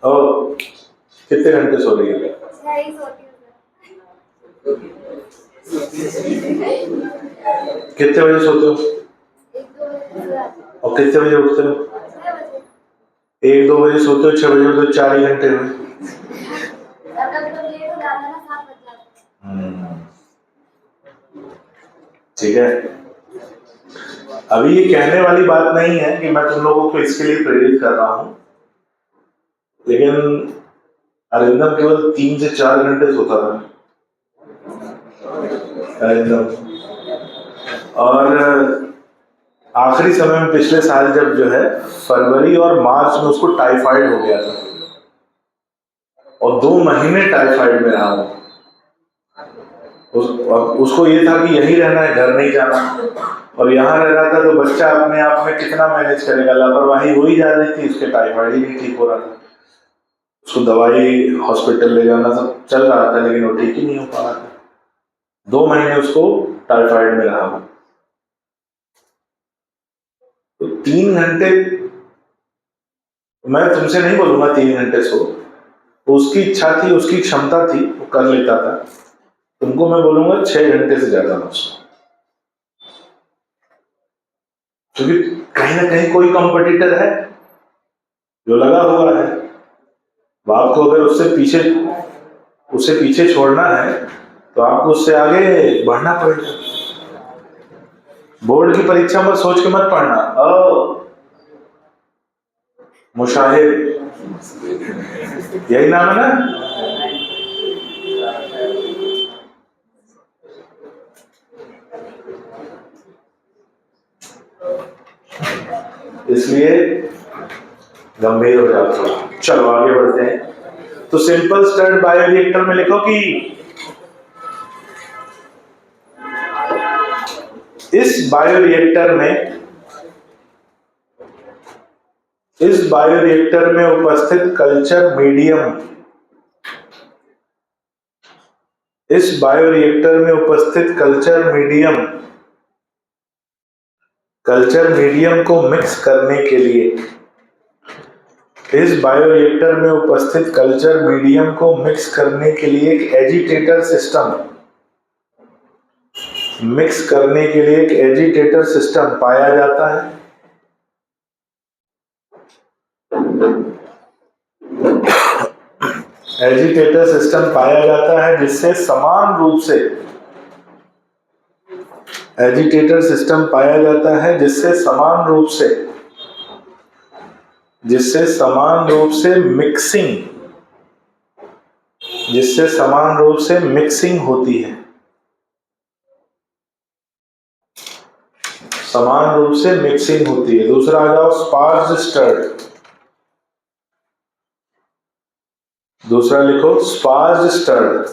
[SPEAKER 1] ओ, कितने घंटे सो रही है? कितने बजे सोते हो और कितने बजे उठते हो? 1-2 बजे सोते हो, 6 बजे उठते हो, 4 ही घंटे हुए। ठीक है। अभी ये कहने वाली बात नहीं है कि मैं तुम लोगों को इसके लिए प्रेरित कर रहा हूं, लेकिन अरिंदम केवल 3 से 4 घंटे सोता था अरिंदम। और आखिरी समय में पिछले साल जब जो है फरवरी और मार्च में उसको टाइफाइड हो गया था, और 2 महीने टाइफाइड में रहा वो। उसको ये था कि यही रहना है, घर नहीं जाना, और यहाँ रह रहा था तो बच्चा अपने आप में कितना मैनेज करेगा। लापरवाही हो ही जा रही थी, उसके टाइफाइड ही नहीं ठीक हो रहा था। उसको दवाई हॉस्पिटल ले जाना सब चल रहा था, लेकिन वो ठीक ही नहीं हो पा रहा था। 2 महीने उसको टाइफाइड में रहा। तो 3 घंटे, मैं तुमसे नहीं बोलूंगा 3 घंटे सो, उसकी इच्छा थी, उसकी क्षमता थी, वो कर लेता था। तुमको मैं बोलूंगा 6 घंटे से ज्यादा मत सो, क्योंकि कहीं ना कहीं कोई कॉम्पिटिटर है जो लगा हुआ है। बाप को अगर उससे पीछे छोड़ना है तो आपको उससे आगे बढ़ना पड़ेगा। बोर्ड की परीक्षा में सोच के मत पढ़ना, मुशाहिर, यही नाम है ना। इसलिए गंभीर हो जाते हैं। चलो आगे बढ़ते हैं। तो सिंपल स्टर्ड बायोरिएक्टर में लिखो कि इस बायोरिएक्टर में उपस्थित कल्चर मीडियम, इस बायोरिएक्टर में उपस्थित कल्चर मीडियम को मिक्स करने के लिए, इस बायोरिएक्टर में उपस्थित कल्चर मीडियम को मिक्स करने के लिए एक एजिटेटर सिस्टम पाया जाता है। एजिटेटर सिस्टम पाया जाता है जिससे समान रूप से, एजिटेटर सिस्टम पाया जाता है जिससे समान रूप से मिक्सिंग होती है, समान रूप से मिक्सिंग होती है। दूसरा आ जाओ स्पार्ज स्टर्ड, दूसरा लिखो स्पार्ज स्टर्ड।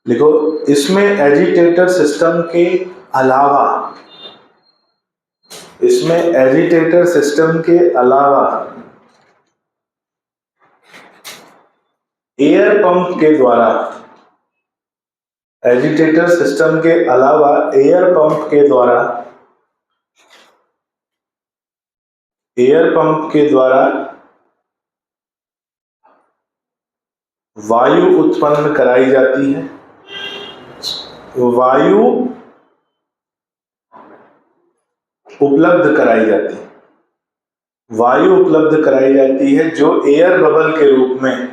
[SPEAKER 1] लिखो इसमें एजिटेटर सिस्टम के अलावा, इसमें एजिटेटर सिस्टम के अलावा एयर पंप के द्वारा, एजिटेटर सिस्टम के अलावा एयर पंप के द्वारा वायु उत्पन्न कराई जाती है, वायु उपलब्ध कराई जाती है, वायु उपलब्ध कराई जाती है जो एयर बबल के रूप में,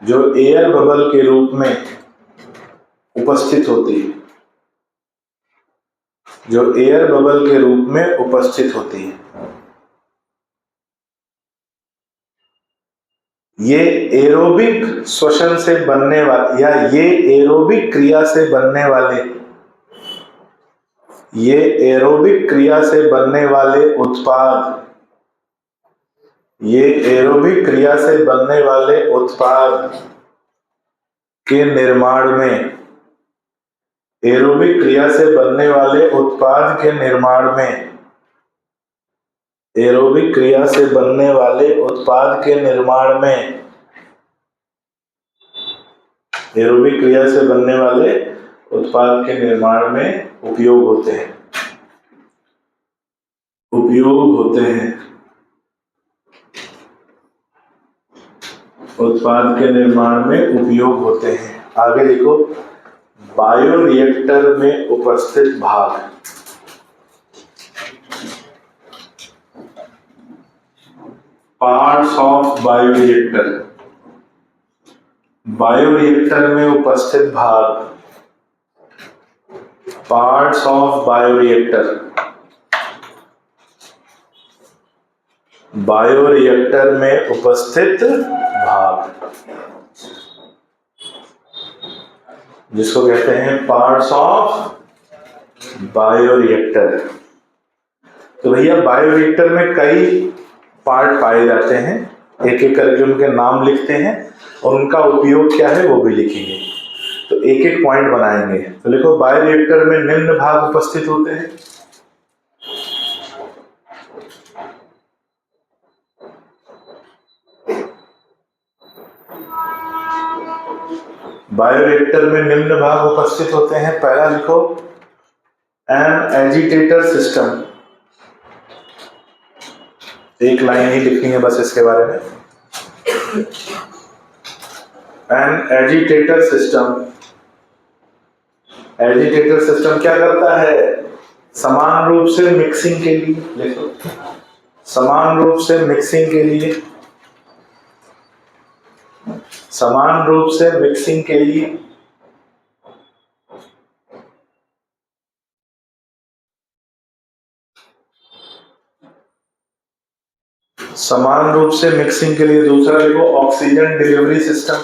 [SPEAKER 1] जो एयर बबल के रूप में उपस्थित होती है, जो एयर बबल के रूप में उपस्थित होती है। ये एरोबिक श्वसन से बनने वाले, या ये एरोबिक क्रिया से बनने वाले, ये एरोबिक क्रिया से बनने वाले उत्पाद, ये एरोबिक क्रिया से बनने वाले उत्पाद के निर्माण में, एरोबिक क्रिया से बनने वाले उत्पाद के निर्माण में, एरोबिक क्रिया से बनने वाले उत्पाद के निर्माण में, एरोबिक क्रिया से बनने वाले उत्पाद के निर्माण में उपयोग होते हैं, उपयोग होते हैं, उत्पाद के निर्माण में उपयोग होते हैं। आगे देखो बायोरिएक्टर में उपस्थित भाग, पार्ट्स ऑफ बायोरिएक्टर, बायोरिएक्टर में उपस्थित भाग, पार्ट्स ऑफ बायोरिएक्टर, बायोरिएक्टर में उपस्थित भाग, जिसको कहते हैं पार्ट्स ऑफ बायोरिएक्टर। तो भैया बायोरिएक्टर में कई पार्ट पाए जाते हैं, एक एक करके उनके नाम लिखते हैं और उनका उपयोग क्या है वो भी लिखेंगे। तो एक एक पॉइंट बनाएंगे। तो लिखो बायोरिएक्टर में निम्न भाग उपस्थित होते हैं। बायोरिएक्टर में निम्न भाग उपस्थित होते हैं। पहला लिखो एन एजिटेटर सिस्टम, एक लाइन ही लिखनी है बस इसके बारे में। An agitator system, agitator system क्या करता है? समान रूप से मिक्सिंग के लिए, लिखो समान रूप से मिक्सिंग के लिए, समान रूप से मिक्सिंग के लिए समान रूप से मिक्सिंग के लिए। दूसरा लिखो oxygen delivery system,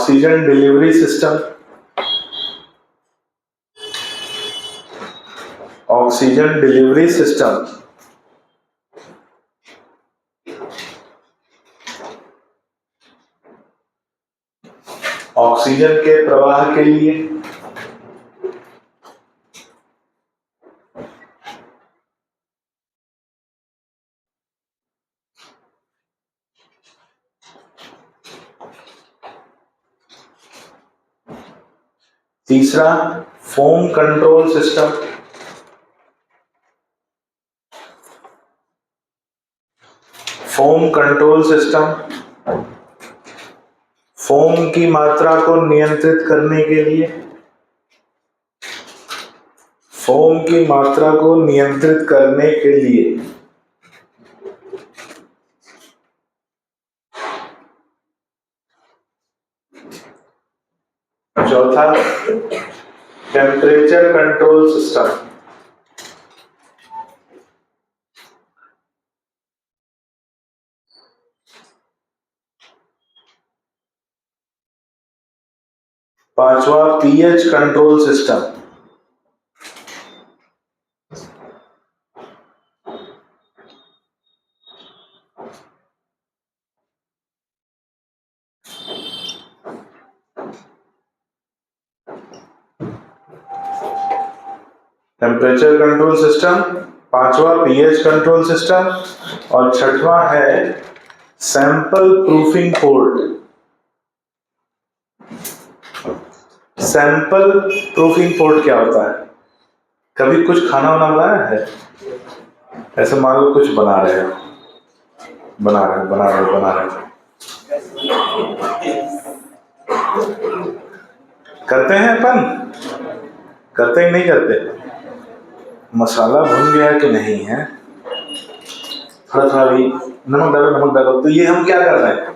[SPEAKER 1] oxygen delivery system, oxygen delivery system, oxygen के प्रवाह के लिए, तीसरा foam control system, foam control system, foam की मात्रा को नियंत्रित करने के लिए, फोम की मात्रा को नियंत्रित करने के लिए, चौथा टेम्परेचर कंट्रोल सिस्टम, पांचवा pH control system, temperature control system, पांचवा पीएच कंट्रोल सिस्टम, और छठवां है sample proofing port. Sample proofing port क्या होता है? कभी कुछ खाना वाना बनाया है? ऐसे मान लो कुछ बना रहे हो, बना रहे हो, करते हैं अपन, करते ही नहीं करते? मसाला भुन गया कि नहीं है, थोड़ा थोड़ा भी नमक डालो, तो ये हम क्या कर रहे हैं?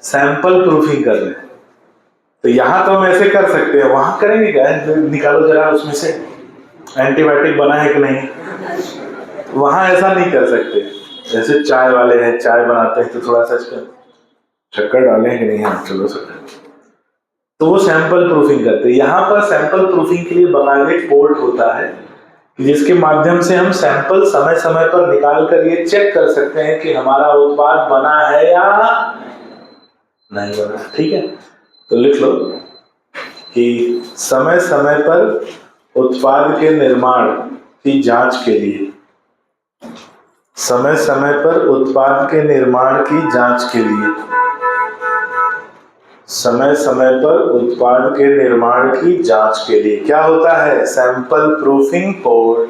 [SPEAKER 1] सैंपल प्रूफिंग कर रहे हैं। तो यहां तो हम ऐसे कर सकते हैं, वहां करेंगे क्या? निकालो जरा उसमें से एंटीबायोटिक बना है कि नहीं, वहां ऐसा नहीं कर सकते। जैसे चाय वाले हैं, चाय बनाते हैं तो थोड़ा सा इसका शक्कर डालें कि नहीं, हाँ चलो शक्कर, तो वो सैंपल प्रूफिंग करते हैं। यहाँ पर सैंपल प्रूफिंग के लिए बकायदा एक पोर्ट होता है जिसके माध्यम से हम सैंपल समय समय पर निकाल कर ये चेक कर सकते हैं कि हमारा उत्पाद बना है या नहीं बना। ठीक है, तो लिख लो कि समय समय पर उत्पाद के निर्माण की जांच के लिए, समय समय पर उत्पाद के निर्माण की जांच के लिए, समय समय पर उत्पाद के निर्माण की जांच के लिए क्या होता है? Sample proofing port.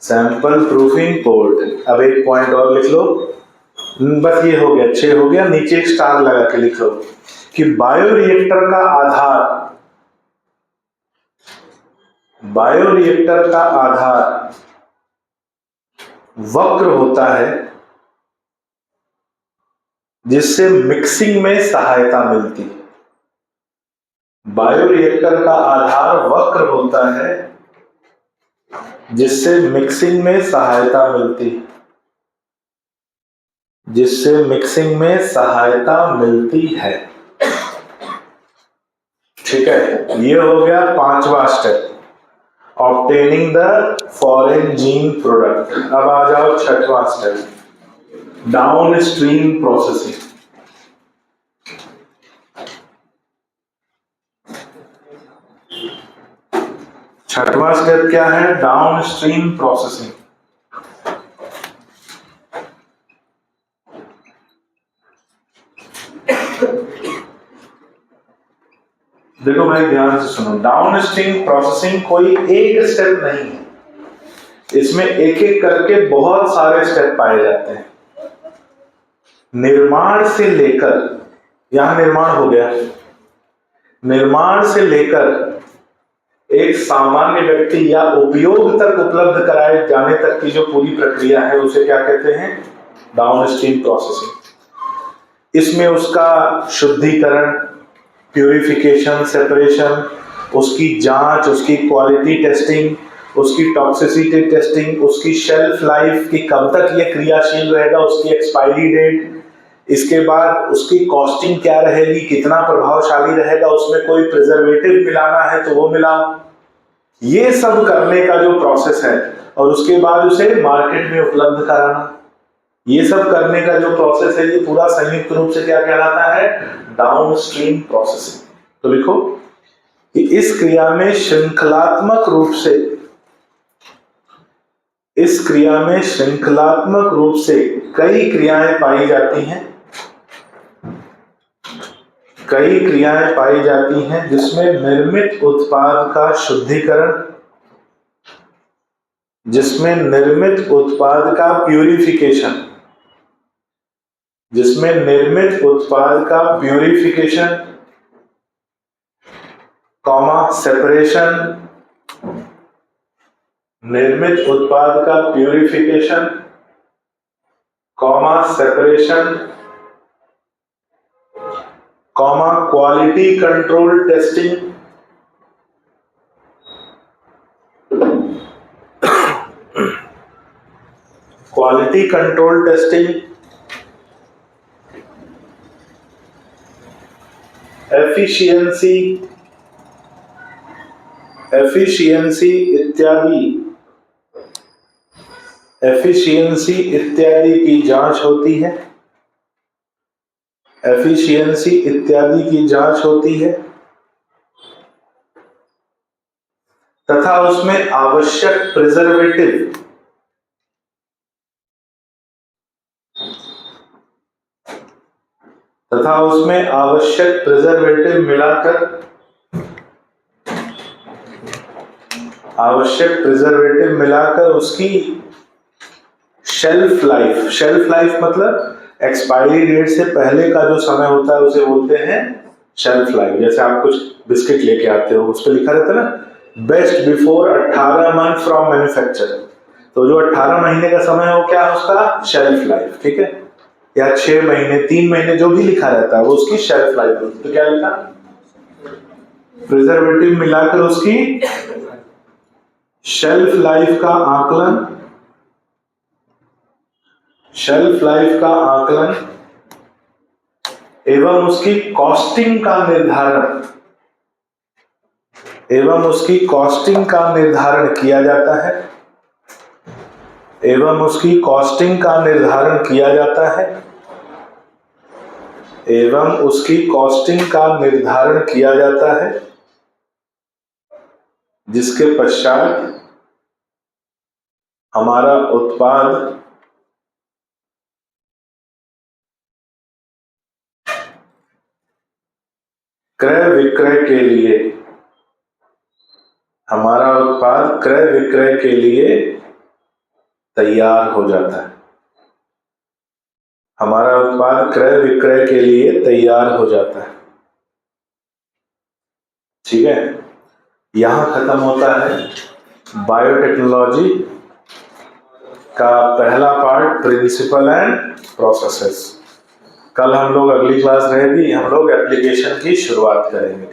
[SPEAKER 1] Sample proofing port. अब एक पॉइंट और लिख लो, बस ये हो गया, 6 हो गया। नीचे एक स्टार लगा के लिख लो कि बायोरिएक्टर का आधार, बायोरिएक्टर का आधार वक्र होता है जिससे मिक्सिंग में सहायता मिलती। बायोरिएक्टर का आधार वक्र होता है जिससे मिक्सिंग में सहायता मिलती, जिससे मिक्सिंग में सहायता मिलती है। ठीक है, ये हो गया 5वां step, obtaining the foreign gene product. अब आ जाओ 6वां स्टेप, डाउन स्ट्रीम प्रोसेसिंग। छठवां स्टेप क्या है? Downstream processing. देखो भाई ध्यान से सुनो, डाउन स्ट्रीम प्रोसेसिंग कोई एक स्टेप नहीं है, इसमें एक एक करके बहुत सारे स्टेप पाए जाते हैं। निर्माण से लेकर, यहां निर्माण हो गया, निर्माण से लेकर एक सामान्य व्यक्ति या उपयोग तक उपलब्ध कराए जाने तक की जो पूरी प्रक्रिया है उसे क्या कहते हैं? Downstream processing. इसमें उसका शुद्धिकरण, प्यूरिफिकेशन, सेपरेशन, उसकी जांच, उसकी क्वालिटी टेस्टिंग, उसकी टॉक्सिसिटी टेस्टिंग, उसकी शेल्फ लाइफ कि कब तक ये क्रियाशील रहेगा, उसकी एक्सपायरी डेट, इसके बाद उसकी कॉस्टिंग क्या रहेगी, कितना प्रभावशाली रहेगा, उसमें कोई प्रिजर्वेटिव मिलाना है तो वो मिलाओ, ये सब करने का जो प्रोसेस है, और उसके बाद उसे मार्केट में उपलब्ध कराना, ये सब करने का जो प्रोसेस है, ये पूरा संयुक्त रूप से क्या कहलाता है, डाउनस्ट्रीम प्रोसेसिंग। तो लिखो कि इस क्रिया में श्रृंखलात्मक रूप से कई क्रियाएं पाई जाती हैं जिसमें निर्मित उत्पाद का शुद्धिकरण, जिसमें निर्मित उत्पाद का प्यूरिफिकेशन, कॉमा सेपरेशन, निर्मित उत्पाद का purification, comma separation, comma quality control testing, efficiency इत्यादि की जांच होती है, तथा उसमें आवश्यक प्रिजर्वेटिव मिलाकर उसकी शेल्फ लाइफ मतलब एक्सपायरी डेट से पहले का जो समय होता है उसे बोलते हैं शेल्फ लाइफ। जैसे आप कुछ बिस्किट लेके आते हो, उस पर लिखा रहता है ना, best before 18 month from manufacture, तो जो 18 महीने का समय है वो क्या है उसका शेल्फ लाइफ, ठीक है, या 6 महीने 3 महीने जो भी लिखा रहता है वो उसकी शेल्फ लाइफ होती है। तो क्या लिखा, प्रिजर्वेटिव मिलाकर उसकी शेल्फ लाइफ का आकलन एवं उसकी कॉस्टिंग का निर्धारण किया जाता है, जिसके पश्चात हमारा उत्पाद क्रय विक्रय के लिए तैयार हो जाता है। ठीक है, यहां खत्म होता है बायोटेक्नोलॉजी का पहला पार्ट, प्रिंसिपल एंड प्रोसेसेस। कल हम लोग अगली क्लास रहेगी, हम लोग एप्लीकेशन की शुरुआत करेंगे।